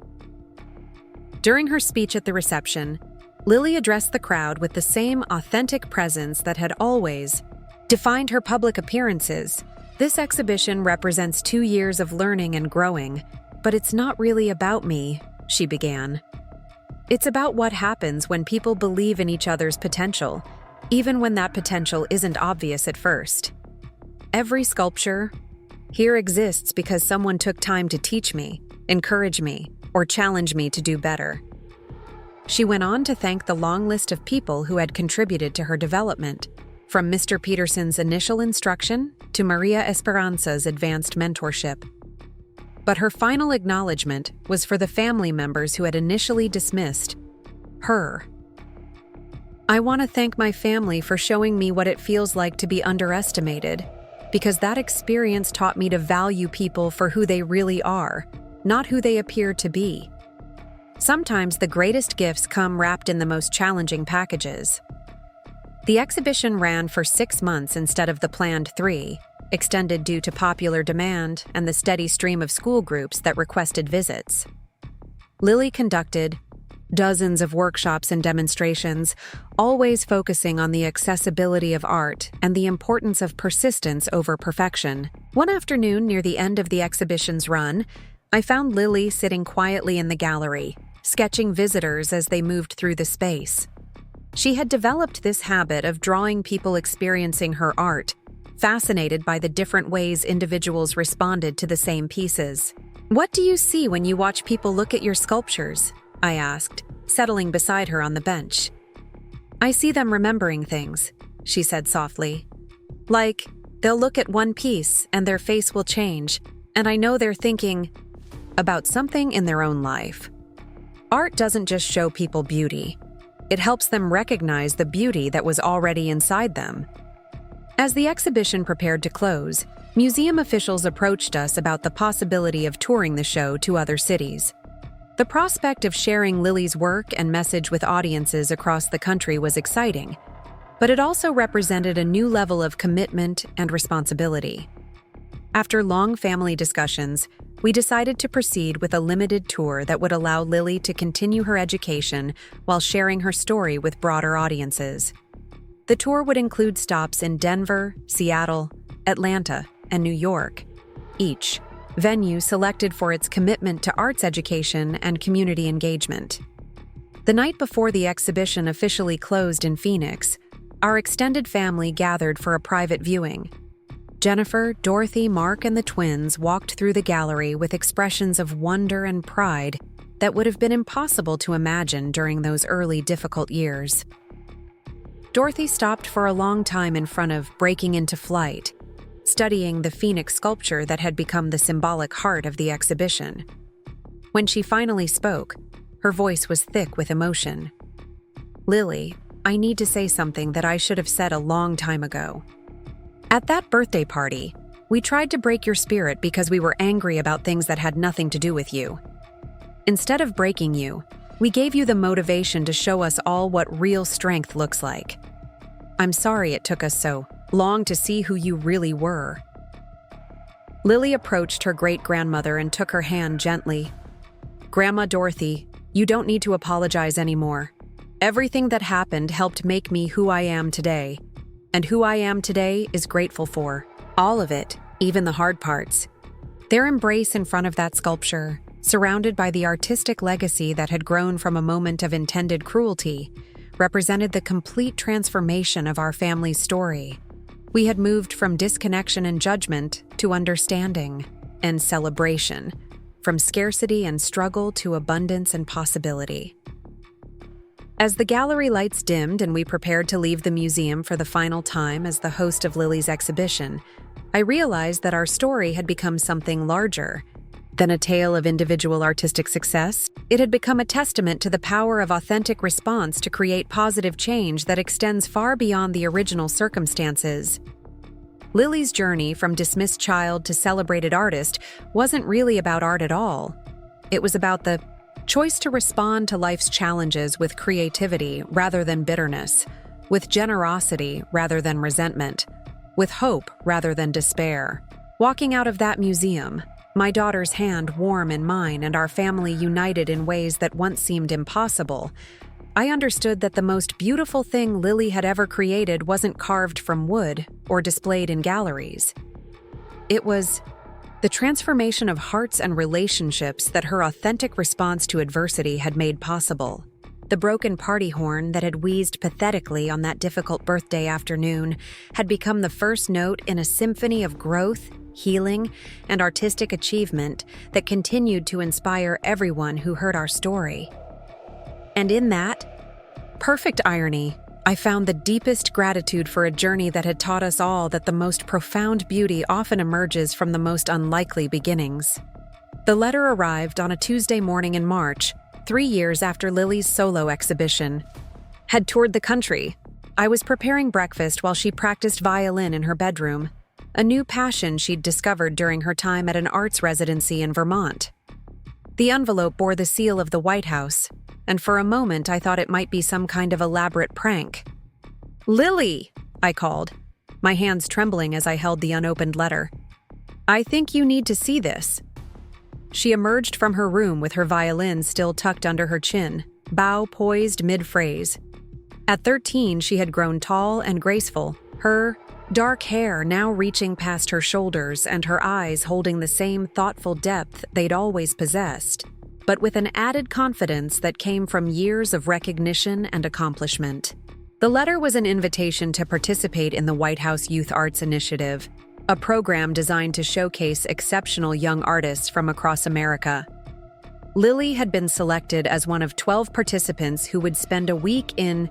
During her speech at the reception, Lily addressed the crowd with the same authentic presence that had always defined her public appearances. This exhibition represents 2 years of learning and growing, but it's not really about me, she began. It's about what happens when people believe in each other's potential, even when that potential isn't obvious at first. Every sculpture here exists because someone took time to teach me, encourage me, or challenge me to do better. She went on to thank the long list of people who had contributed to her development, from Mr. Peterson's initial instruction to Maria Esperanza's advanced mentorship. But her final acknowledgement was for the family members who had initially dismissed her. I want to thank my family for showing me what it feels like to be underestimated, because that experience taught me to value people for who they really are, not who they appear to be. Sometimes the greatest gifts come wrapped in the most challenging packages. The exhibition ran for 6 months instead of the planned 3, extended due to popular demand and the steady stream of school groups that requested visits. Lily conducted dozens of workshops and demonstrations, always focusing on the accessibility of art and the importance of persistence over perfection. One afternoon near the end of the exhibition's run, I found Lily sitting quietly in the gallery, sketching visitors as they moved through the space. She had developed this habit of drawing people experiencing her art, fascinated by the different ways individuals responded to the same pieces. "What do you see when you watch people look at your sculptures?" I asked, settling beside her on the bench. "I see them remembering things," she said softly. "Like, they'll look at one piece and their face will change, and I know they're thinking about something in their own life." Art doesn't just show people beauty. It helps them recognize the beauty that was already inside them. As the exhibition prepared to close, museum officials approached us about the possibility of touring the show to other cities. The prospect of sharing Lily's work and message with audiences across the country was exciting, but it also represented a new level of commitment and responsibility. After long family discussions, we decided to proceed with a limited tour that would allow Lily to continue her education while sharing her story with broader audiences. The tour would include stops in Denver, Seattle, Atlanta, and New York, each venue selected for its commitment to arts education and community engagement. The night before the exhibition officially closed in Phoenix, our extended family gathered for a private viewing. Jennifer, Dorothy, Mark, and the twins walked through the gallery with expressions of wonder and pride that would have been impossible to imagine during those early difficult years. Dorothy stopped for a long time in front of Breaking into Flight, studying the Phoenix sculpture that had become the symbolic heart of the exhibition. When she finally spoke, her voice was thick with emotion. "Lily, I need to say something that I should have said a long time ago. At that birthday party, we tried to break your spirit because we were angry about things that had nothing to do with you. Instead of breaking you, we gave you the motivation to show us all what real strength looks like. I'm sorry it took us so long to see who you really were." Lily approached her great-grandmother and took her hand gently. "Grandma Dorothy, you don't need to apologize anymore. Everything that happened helped make me who I am today. And who I am today is grateful for. All of it, even the hard parts." Their embrace in front of that sculpture, surrounded by the artistic legacy that had grown from a moment of intended cruelty, represented the complete transformation of our family's story. We had moved from disconnection and judgment to understanding and celebration, from scarcity and struggle to abundance and possibility. As the gallery lights dimmed and we prepared to leave the museum for the final time as the host of Lily's exhibition, I realized that our story had become something larger than a tale of individual artistic success. It had become a testament to the power of authentic response to create positive change that extends far beyond the original circumstances. Lily's journey from dismissed child to celebrated artist wasn't really about art at all. It was about the choice to respond to life's challenges with creativity rather than bitterness, with generosity rather than resentment, with hope rather than despair. Walking out of that museum, my daughter's hand warm in mine and our family united in ways that once seemed impossible, I understood that the most beautiful thing Lily had ever created wasn't carved from wood or displayed in galleries. It was the transformation of hearts and relationships that her authentic response to adversity had made possible. The broken party horn that had wheezed pathetically on that difficult birthday afternoon had become the first note in a symphony of growth, healing, and artistic achievement that continued to inspire everyone who heard our story. And in that perfect irony, I found the deepest gratitude for a journey that had taught us all that the most profound beauty often emerges from the most unlikely beginnings. The letter arrived on a Tuesday morning in March, 3 years after Lily's solo exhibition had toured the country. I was preparing breakfast while she practiced violin in her bedroom, a new passion she'd discovered during her time at an arts residency in Vermont. The envelope bore the seal of the White House, and for a moment I thought it might be some kind of elaborate prank. "Lily!" I called, my hands trembling as I held the unopened letter. "I think you need to see this." She emerged from her room with her violin still tucked under her chin, bow poised mid-phrase. At 13, she had grown tall and graceful, her dark hair now reaching past her shoulders and her eyes holding the same thoughtful depth they'd always possessed, but with an added confidence that came from years of recognition and accomplishment. The letter was an invitation to participate in the White House Youth Arts Initiative, a program designed to showcase exceptional young artists from across America. Lily had been selected as one of 12 participants who would spend a week in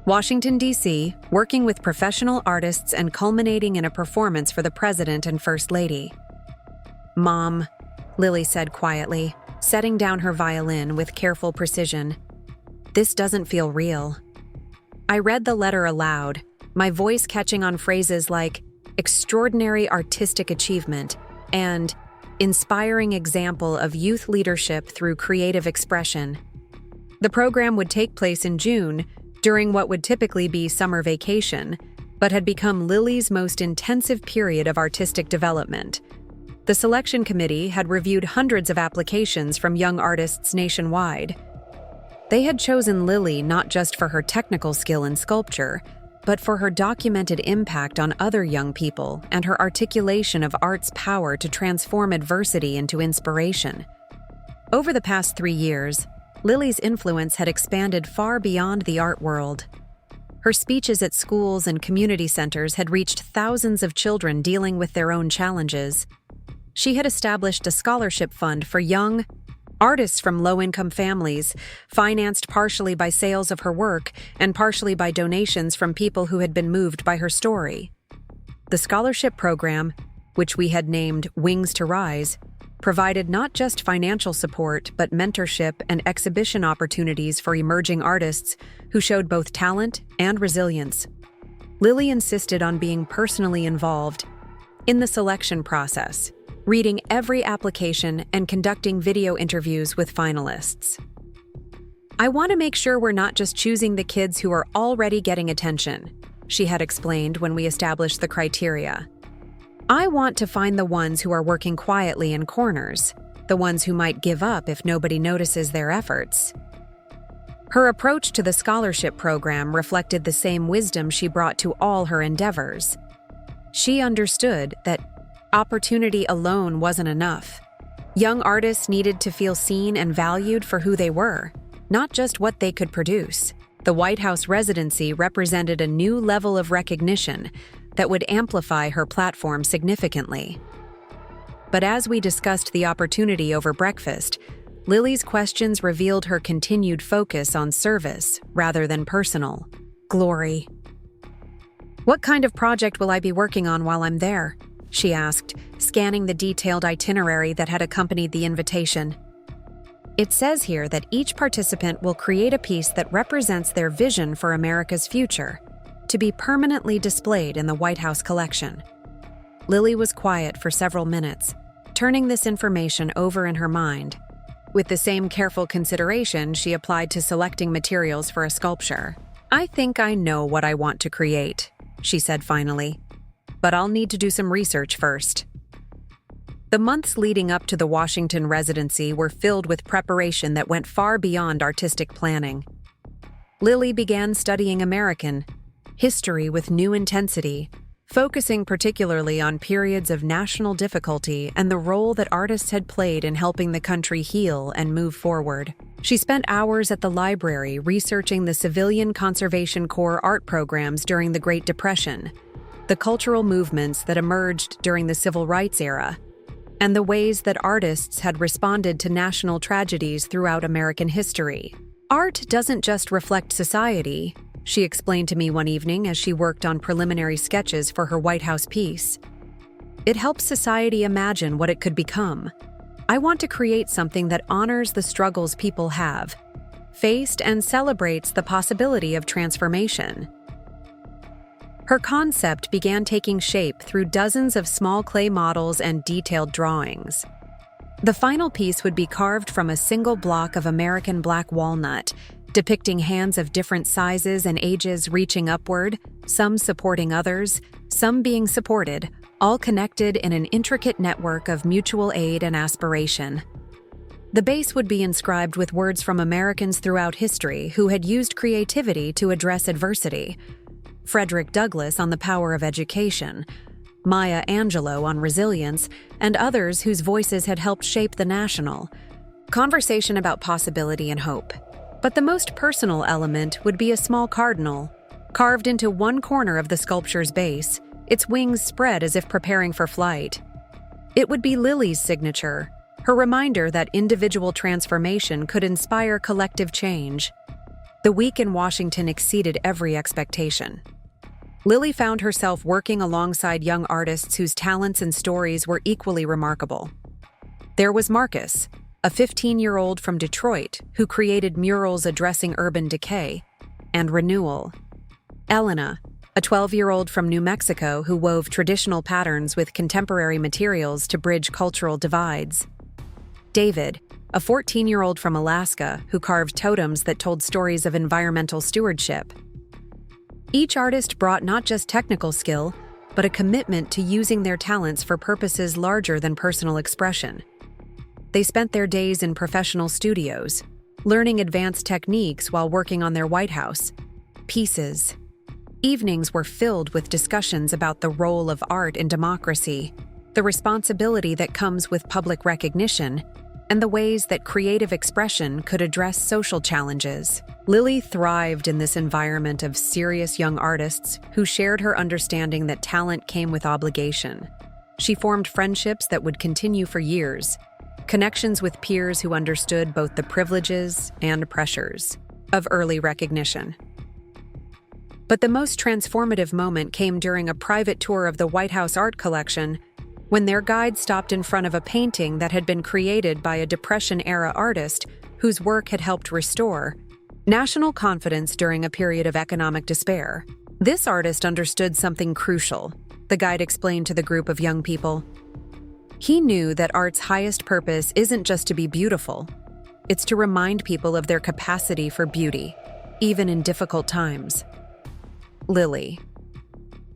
Washington, D.C., working with professional artists and culminating in a performance for the President and First Lady. "Mom," Lily said quietly, setting down her violin with careful precision, "this doesn't feel real." I read the letter aloud, my voice catching on phrases like extraordinary artistic achievement and inspiring example of youth leadership through creative expression. The program would take place in June, during what would typically be summer vacation, but had become Lily's most intensive period of artistic development. The selection committee had reviewed hundreds of applications from young artists nationwide. They had chosen Lily not just for her technical skill in sculpture, but for her documented impact on other young people and her articulation of art's power to transform adversity into inspiration. Over the past 3 years, Lily's influence had expanded far beyond the art world. Her speeches at schools and community centers had reached thousands of children dealing with their own challenges. She had established a scholarship fund for young artists from low-income families, financed partially by sales of her work and partially by donations from people who had been moved by her story. The scholarship program, which we had named Wings to Rise, provided not just financial support but mentorship and exhibition opportunities for emerging artists who showed both talent and resilience. Lily insisted on being personally involved in the selection process, reading every application and conducting video interviews with finalists. "I want to make sure we're not just choosing the kids who are already getting attention," she had explained when we established the criteria. "I want to find the ones who are working quietly in corners, the ones who might give up if nobody notices their efforts." Her approach to the scholarship program reflected the same wisdom she brought to all her endeavors. She understood that opportunity alone wasn't enough. Young artists needed to feel seen and valued for who they were, not just what they could produce. The White House residency represented a new level of recognition that would amplify her platform significantly. But as we discussed the opportunity over breakfast, Lily's questions revealed her continued focus on service rather than personal glory. "What kind of project will I be working on while I'm there?" she asked, scanning the detailed itinerary that had accompanied the invitation. "It says here that each participant will create a piece that represents their vision for America's future, to be permanently displayed in the White House collection." Lily was quiet for several minutes, turning this information over in her mind. With the same careful consideration she applied to selecting materials for a sculpture. "I think I know what I want to create," she said finally, "but I'll need to do some research first." The months leading up to the Washington residency were filled with preparation that went far beyond artistic planning. Lily began studying American history with new intensity, focusing particularly on periods of national difficulty and the role that artists had played in helping the country heal and move forward. She spent hours at the library researching the Civilian Conservation Corps art programs during the Great Depression, the cultural movements that emerged during the Civil Rights era, and the ways that artists had responded to national tragedies throughout American history. "Art doesn't just reflect society," she explained to me one evening as she worked on preliminary sketches for her White House piece. It helps society imagine what it could become. I want to create something that honors the struggles people have faced and celebrates the possibility of transformation. Her concept began taking shape through dozens of small clay models and detailed drawings. The final piece would be carved from a single block of American black walnut, depicting hands of different sizes and ages reaching upward, some supporting others, some being supported, all connected in an intricate network of mutual aid and aspiration. The base would be inscribed with words from Americans throughout history who had used creativity to address adversity. Frederick Douglass on the power of education, Maya Angelou on resilience, and others whose voices had helped shape the national conversation about possibility and hope. But the most personal element would be a small cardinal, carved into one corner of the sculpture's base, its wings spread as if preparing for flight. It would be Lily's signature, her reminder that individual transformation could inspire collective change. The week in Washington exceeded every expectation. Lily found herself working alongside young artists whose talents and stories were equally remarkable. There was Marcus, a 15-year-old from Detroit who created murals addressing urban decay and renewal. Elena, a 12-year-old from New Mexico who wove traditional patterns with contemporary materials to bridge cultural divides. David, a 14-year-old from Alaska who carved totems that told stories of environmental stewardship. Each artist brought not just technical skill, but a commitment to using their talents for purposes larger than personal expression. They spent their days in professional studios, learning advanced techniques while working on their White House pieces. Evenings were filled with discussions about the role of art in democracy, the responsibility that comes with public recognition, and the ways that creative expression could address social challenges. Lily thrived in this environment of serious young artists who shared her understanding that talent came with obligation. She formed friendships that would continue for years, connections with peers who understood both the privileges and pressures of early recognition. But the most transformative moment came during a private tour of the White House art collection, when their guide stopped in front of a painting that had been created by a Depression-era artist whose work had helped restore national confidence during a period of economic despair. This artist understood something crucial, the guide explained to the group of young people. He knew that art's highest purpose isn't just to be beautiful, it's to remind people of their capacity for beauty, even in difficult times. Lily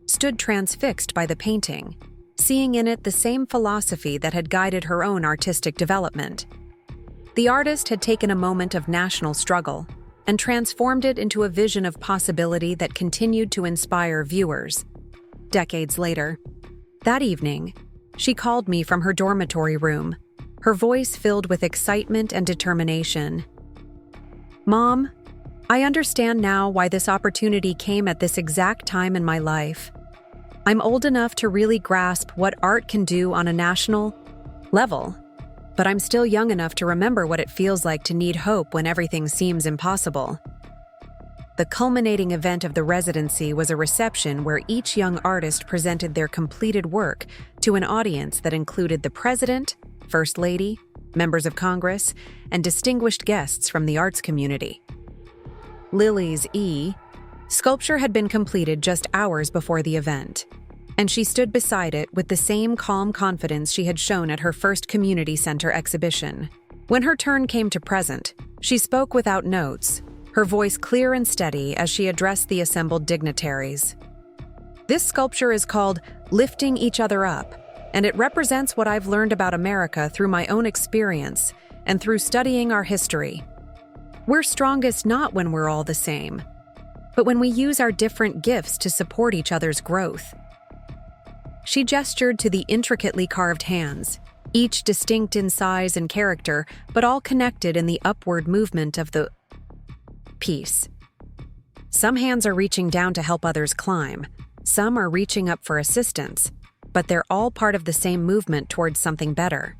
stood transfixed by the painting, seeing in it the same philosophy that had guided her own artistic development. The artist had taken a moment of national struggle and transformed it into a vision of possibility that continued to inspire viewers. Decades later, that evening, she called me from her dormitory room, her voice filled with excitement and determination. "Mom, I understand now why this opportunity came at this exact time in my life. I'm old enough to really grasp what art can do on a national level, but I'm still young enough to remember what it feels like to need hope when everything seems impossible." The culminating event of the residency was a reception where each young artist presented their completed work to an audience that included the President, First Lady, members of Congress, and distinguished guests from the arts community. Lily's sculpture had been completed just hours before the event, and she stood beside it with the same calm confidence she had shown at her first community center exhibition. When her turn came to present, she spoke without notes, her voice clear and steady as she addressed the assembled dignitaries. "This sculpture is called Lifting Each Other Up, and it represents what I've learned about America through my own experience and through studying our history. We're strongest not when we're all the same, but when we use our different gifts to support each other's growth." She gestured to the intricately carved hands, each distinct in size and character, but all connected in the upward movement of the piece. Some hands are reaching down to help others climb, some are reaching up for assistance, but they're all part of the same movement towards something better.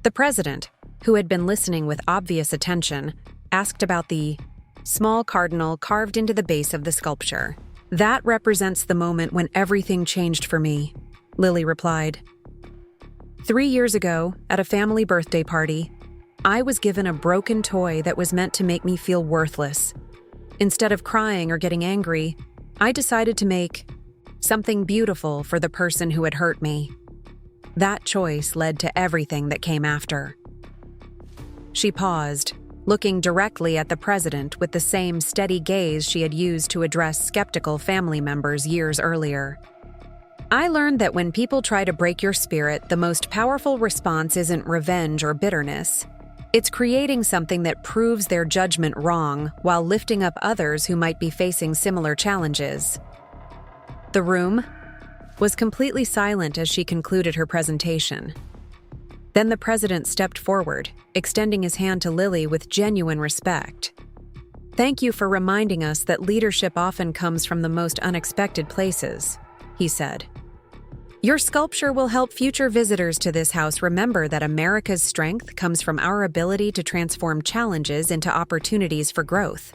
The president, who had been listening with obvious attention, asked about the small cardinal carved into the base of the sculpture. "That represents the moment when everything changed for me," Lily replied. 3 years ago, at a family birthday party, I was given a broken toy that was meant to make me feel worthless. Instead of crying or getting angry, I decided to make something beautiful for the person who had hurt me. That choice led to everything that came after." She paused, looking directly at the president with the same steady gaze she had used to address skeptical family members years earlier. "I learned that when people try to break your spirit, the most powerful response isn't revenge or bitterness. It's creating something that proves their judgment wrong while lifting up others who might be facing similar challenges." The room was completely silent as she concluded her presentation. Then the president stepped forward, extending his hand to Lily with genuine respect. "Thank you for reminding us that leadership often comes from the most unexpected places," he said. "Your sculpture will help future visitors to this house remember that America's strength comes from our ability to transform challenges into opportunities for growth."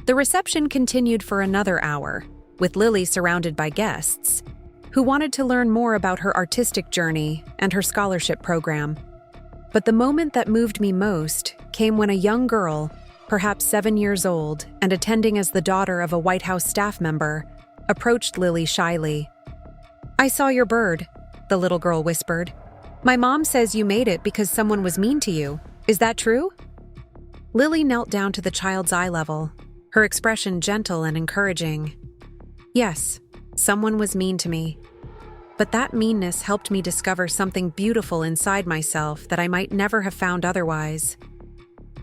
The reception continued for another hour, with Lily surrounded by guests who wanted to learn more about her artistic journey and her scholarship program. But the moment that moved me most came when a young girl, perhaps 7 years old and attending as the daughter of a White House staff member, approached Lily shyly. "I saw your bird," the little girl whispered. "My mom says you made it because someone was mean to you. Is that true?" Lily knelt down to the child's eye level, her expression gentle and encouraging. "Yes, someone was mean to me. But that meanness helped me discover something beautiful inside myself that I might never have found otherwise."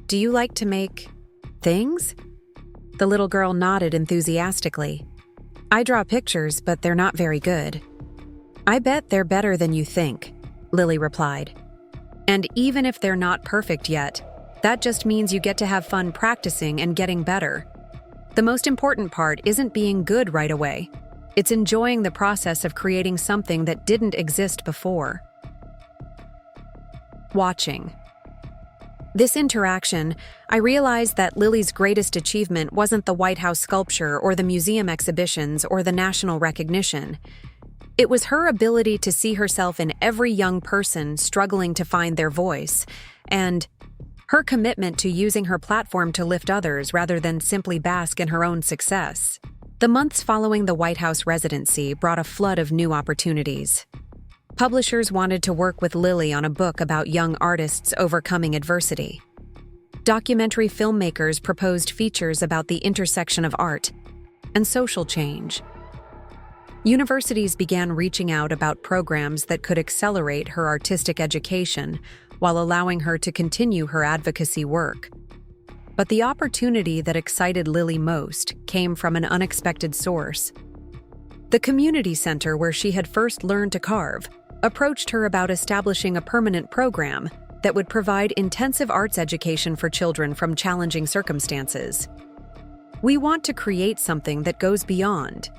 "Do you like to make things?" The little girl nodded enthusiastically. "I draw pictures, but they're not very good." "I bet they're better than you think," Lily replied. "And even if they're not perfect yet, that just means you get to have fun practicing and getting better. The most important part isn't being good right away. It's enjoying the process of creating something that didn't exist before." Watching this interaction, I realized that Lily's greatest achievement wasn't the White House sculpture or the museum exhibitions or the national recognition. It was her ability to see herself in every young person struggling to find their voice, and her commitment to using her platform to lift others rather than simply bask in her own success. The months following the White House residency brought a flood of new opportunities. Publishers wanted to work with Lily on a book about young artists overcoming adversity. Documentary filmmakers proposed features about the intersection of art and social change. Universities began reaching out about programs that could accelerate her artistic education while allowing her to continue her advocacy work. But the opportunity that excited Lily most came from an unexpected source. The community center where she had first learned to carve approached her about establishing a permanent program that would provide intensive arts education for children from challenging circumstances. "We want to create something that goes beyond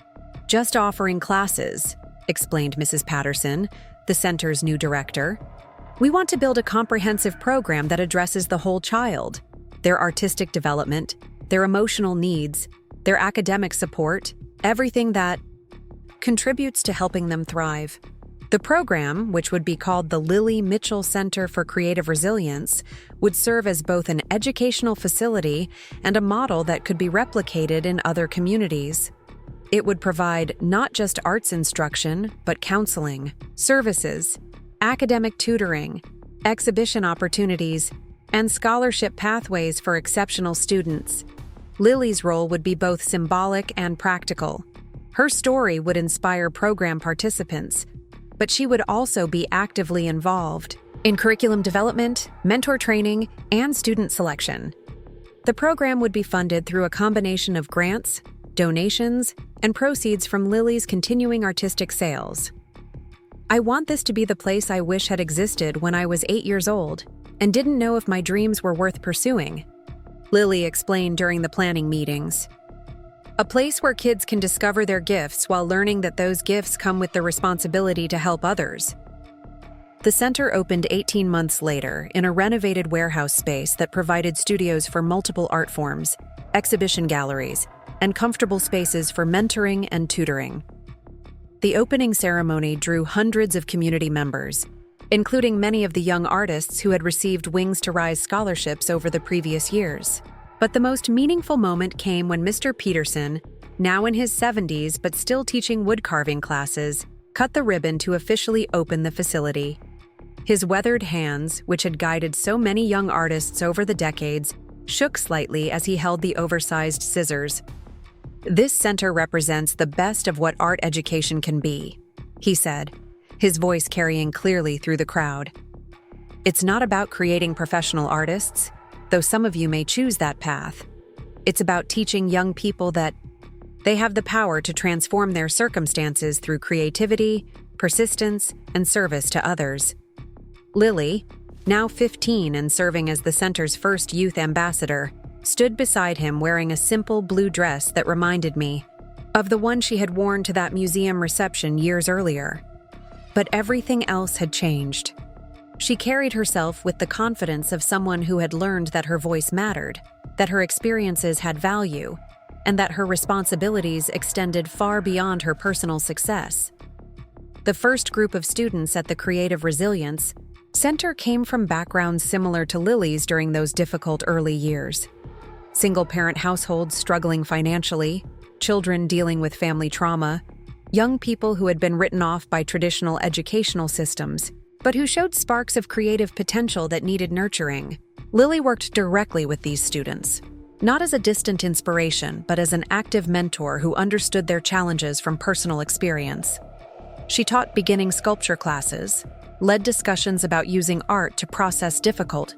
just offering classes," explained Mrs. Patterson, the center's new director. "We want to build a comprehensive program that addresses the whole child, their artistic development, their emotional needs, their academic support, everything that contributes to helping them thrive." The program, which would be called the Lily Mitchell Center for Creative Resilience, would serve as both an educational facility and a model that could be replicated in other communities. It would provide not just arts instruction, but counseling, services, academic tutoring, exhibition opportunities, and scholarship pathways for exceptional students. Lily's role would be both symbolic and practical. Her story would inspire program participants, but she would also be actively involved in curriculum development, mentor training, and student selection. The program would be funded through a combination of grants, donations, and proceeds from Lily's continuing artistic sales. "I want this to be the place I wish had existed when I was 8 years old and didn't know if my dreams were worth pursuing," Lily explained during the planning meetings. "A place where kids can discover their gifts while learning that those gifts come with the responsibility to help others." The center opened 18 months later in a renovated warehouse space that provided studios for multiple art forms, exhibition galleries, and comfortable spaces for mentoring and tutoring. The opening ceremony drew hundreds of community members, including many of the young artists who had received Wings to Rise scholarships over the previous years. But the most meaningful moment came when Mr. Peterson, now in his 70s but still teaching woodcarving classes, cut the ribbon to officially open the facility. His weathered hands, which had guided so many young artists over the decades, shook slightly as he held the oversized scissors. "This center represents the best of what art education can be," he said, his voice carrying clearly through the crowd. "It's not about creating professional artists, though some of you may choose that path. It's about teaching young people that they have the power to transform their circumstances through creativity, persistence, and service to others." Lily, now 15 and serving as the center's first youth ambassador, stood beside him wearing a simple blue dress that reminded me of the one she had worn to that museum reception years earlier. But everything else had changed. She carried herself with the confidence of someone who had learned that her voice mattered, that her experiences had value, and that her responsibilities extended far beyond her personal success. The first group of students at the Creative Resilience Center came from backgrounds similar to Lily's during those difficult early years. Single-parent households struggling financially, children dealing with family trauma, young people who had been written off by traditional educational systems, but who showed sparks of creative potential that needed nurturing. Lily worked directly with these students, not as a distant inspiration, but as an active mentor who understood their challenges from personal experience. She taught beginning sculpture classes, led discussions about using art to process difficult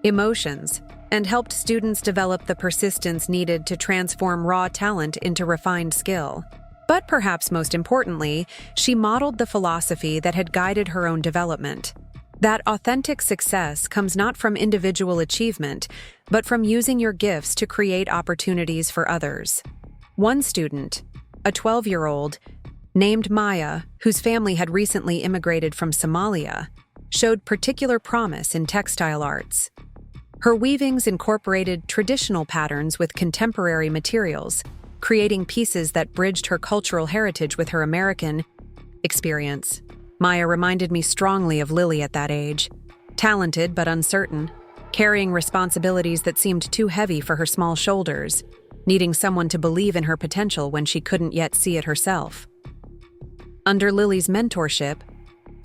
emotions, and helped students develop the persistence needed to transform raw talent into refined skill. But perhaps most importantly, she modeled the philosophy that had guided her own development. That authentic success comes not from individual achievement, but from using your gifts to create opportunities for others. One student, a 12-year-old, named Maya, whose family had recently immigrated from Somalia, showed particular promise in textile arts. Her weavings incorporated traditional patterns with contemporary materials, creating pieces that bridged her cultural heritage with her American experience. Maya reminded me strongly of Lily at that age, talented but uncertain, carrying responsibilities that seemed too heavy for her small shoulders, needing someone to believe in her potential when she couldn't yet see it herself. Under Lily's mentorship,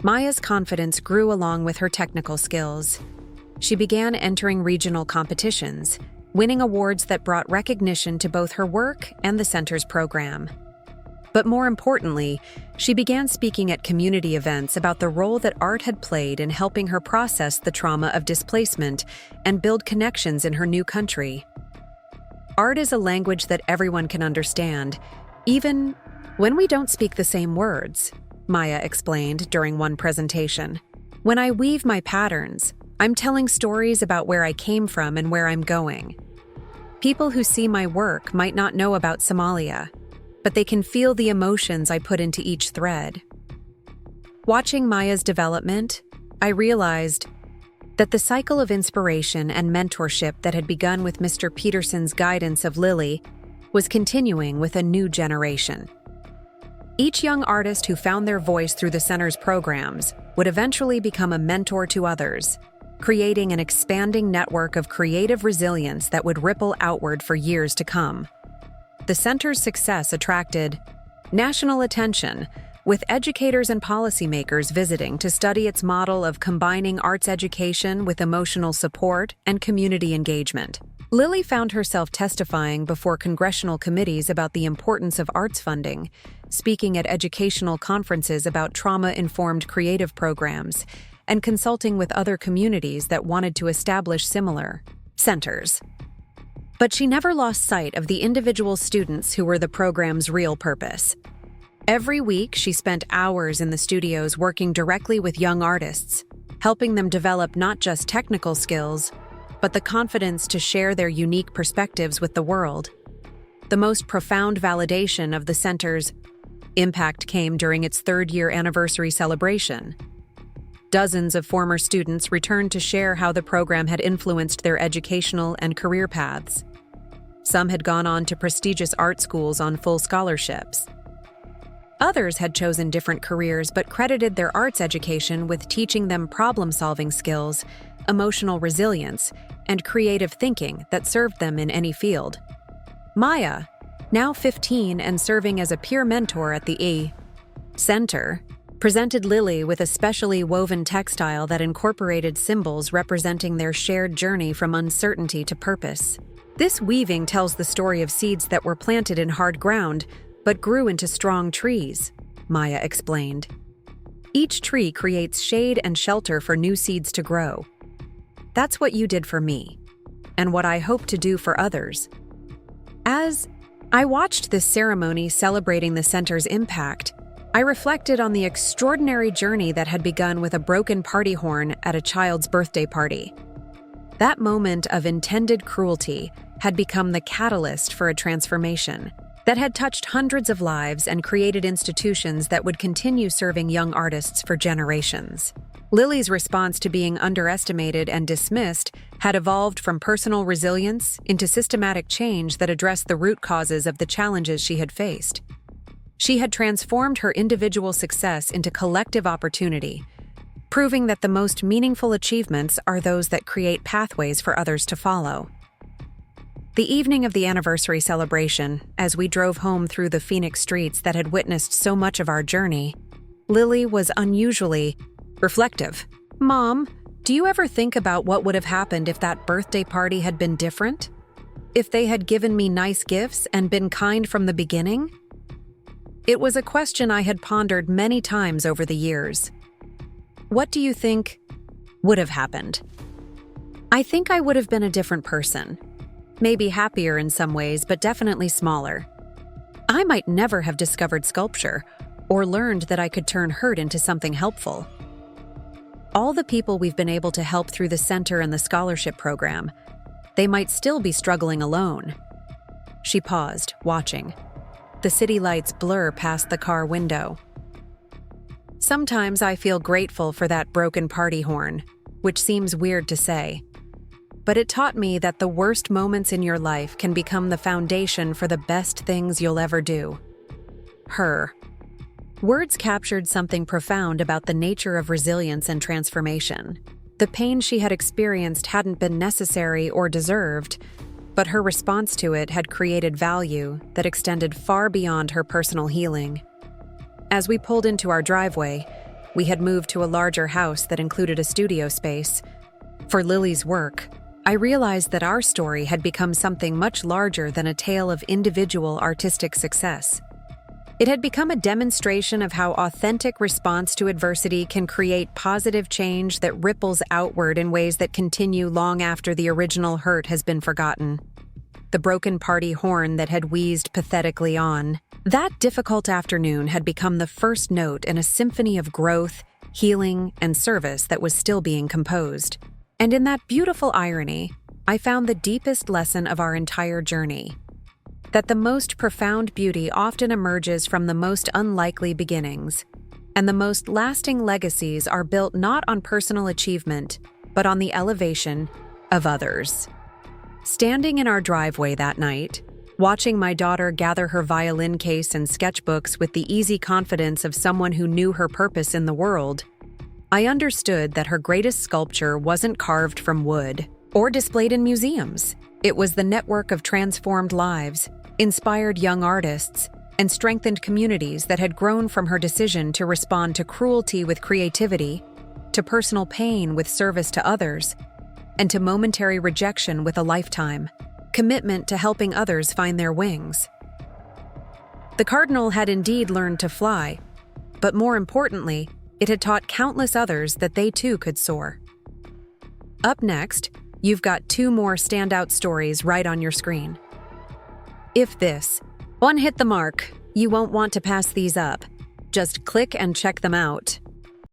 Maya's confidence grew along with her technical skills. She began entering regional competitions, winning awards that brought recognition to both her work and the center's program. But more importantly, she began speaking at community events about the role that art had played in helping her process the trauma of displacement and build connections in her new country. Art is a language that everyone can understand, even when we don't speak the same words, Maya explained during one presentation. When I weave my patterns, I'm telling stories about where I came from and where I'm going. People who see my work might not know about Somalia, but they can feel the emotions I put into each thread. Watching Maya's development, I realized that the cycle of inspiration and mentorship that had begun with Mr. Peterson's guidance of Lily was continuing with a new generation. Each young artist who found their voice through the center's programs would eventually become a mentor to others, creating an expanding network of creative resilience that would ripple outward for years to come. The center's success attracted national attention, with educators and policymakers visiting to study its model of combining arts education with emotional support and community engagement. Lily found herself testifying before congressional committees about the importance of arts funding, speaking at educational conferences about trauma-informed creative programs, and consulting with other communities that wanted to establish similar centers. But she never lost sight of the individual students who were the program's real purpose. Every week, she spent hours in the studios working directly with young artists, helping them develop not just technical skills, but the confidence to share their unique perspectives with the world. The most profound validation of the center's impact came during its third-year anniversary celebration. Dozens of former students returned to share how the program had influenced their educational and career paths. Some had gone on to prestigious art schools on full scholarships. Others had chosen different careers but credited their arts education with teaching them problem-solving skills, emotional resilience, and creative thinking that served them in any field. Maya, now 15 and serving as a peer mentor at the E Center, presented Lily with a specially woven textile that incorporated symbols representing their shared journey from uncertainty to purpose. This weaving tells the story of seeds that were planted in hard ground but grew into strong trees, Maya explained. Each tree creates shade and shelter for new seeds to grow. That's what you did for me, and what I hope to do for others. As I watched this ceremony celebrating the center's impact, I reflected on the extraordinary journey that had begun with a broken party horn at a child's birthday party. That moment of intended cruelty had become the catalyst for a transformation that had touched hundreds of lives and created institutions that would continue serving young artists for generations. Lily's response to being underestimated and dismissed had evolved from personal resilience into systematic change that addressed the root causes of the challenges she had faced. She had transformed her individual success into collective opportunity, proving that the most meaningful achievements are those that create pathways for others to follow. The evening of the anniversary celebration, as we drove home through the Phoenix streets that had witnessed so much of our journey, Lily was unusually reflective. Mom, do you ever think about what would have happened if that birthday party had been different? If they had given me nice gifts and been kind from the beginning? It was a question I had pondered many times over the years. What do you think would have happened? I think I would have been a different person. Maybe happier in some ways, but definitely smaller. I might never have discovered sculpture or learned that I could turn hurt into something helpful. All the people we've been able to help through the center and the scholarship program, they might still be struggling alone. She paused, watching. The city lights blur past the car window. Sometimes I feel grateful for that broken party horn, which seems weird to say. But it taught me that the worst moments in your life can become the foundation for the best things you'll ever do. Her words captured something profound about the nature of resilience and transformation. The pain she had experienced hadn't been necessary or deserved, but her response to it had created value that extended far beyond her personal healing. As we pulled into our driveway, we had moved to a larger house that included a studio space. For Lily's work, I realized that our story had become something much larger than a tale of individual artistic success. It had become a demonstration of how authentic response to adversity can create positive change that ripples outward in ways that continue long after the original hurt has been forgotten. The broken party horn that had wheezed pathetically on. That difficult afternoon had become the first note in a symphony of growth, healing, and service that was still being composed. And in that beautiful irony, I found the deepest lesson of our entire journey. That the most profound beauty often emerges from the most unlikely beginnings, and the most lasting legacies are built not on personal achievement, but on the elevation of others. Standing in our driveway that night, watching my daughter gather her violin case and sketchbooks with the easy confidence of someone who knew her purpose in the world, I understood that her greatest sculpture wasn't carved from wood or displayed in museums. It was the network of transformed lives, inspired young artists, and strengthened communities that had grown from her decision to respond to cruelty with creativity, to personal pain with service to others, and to momentary rejection with a lifetime commitment to helping others find their wings. The cardinal had indeed learned to fly, but more importantly, it had taught countless others that they too could soar. Up next, you've got 2 more standout stories right on your screen. If this one hit the mark, you won't want to pass these up. Just click and check them out.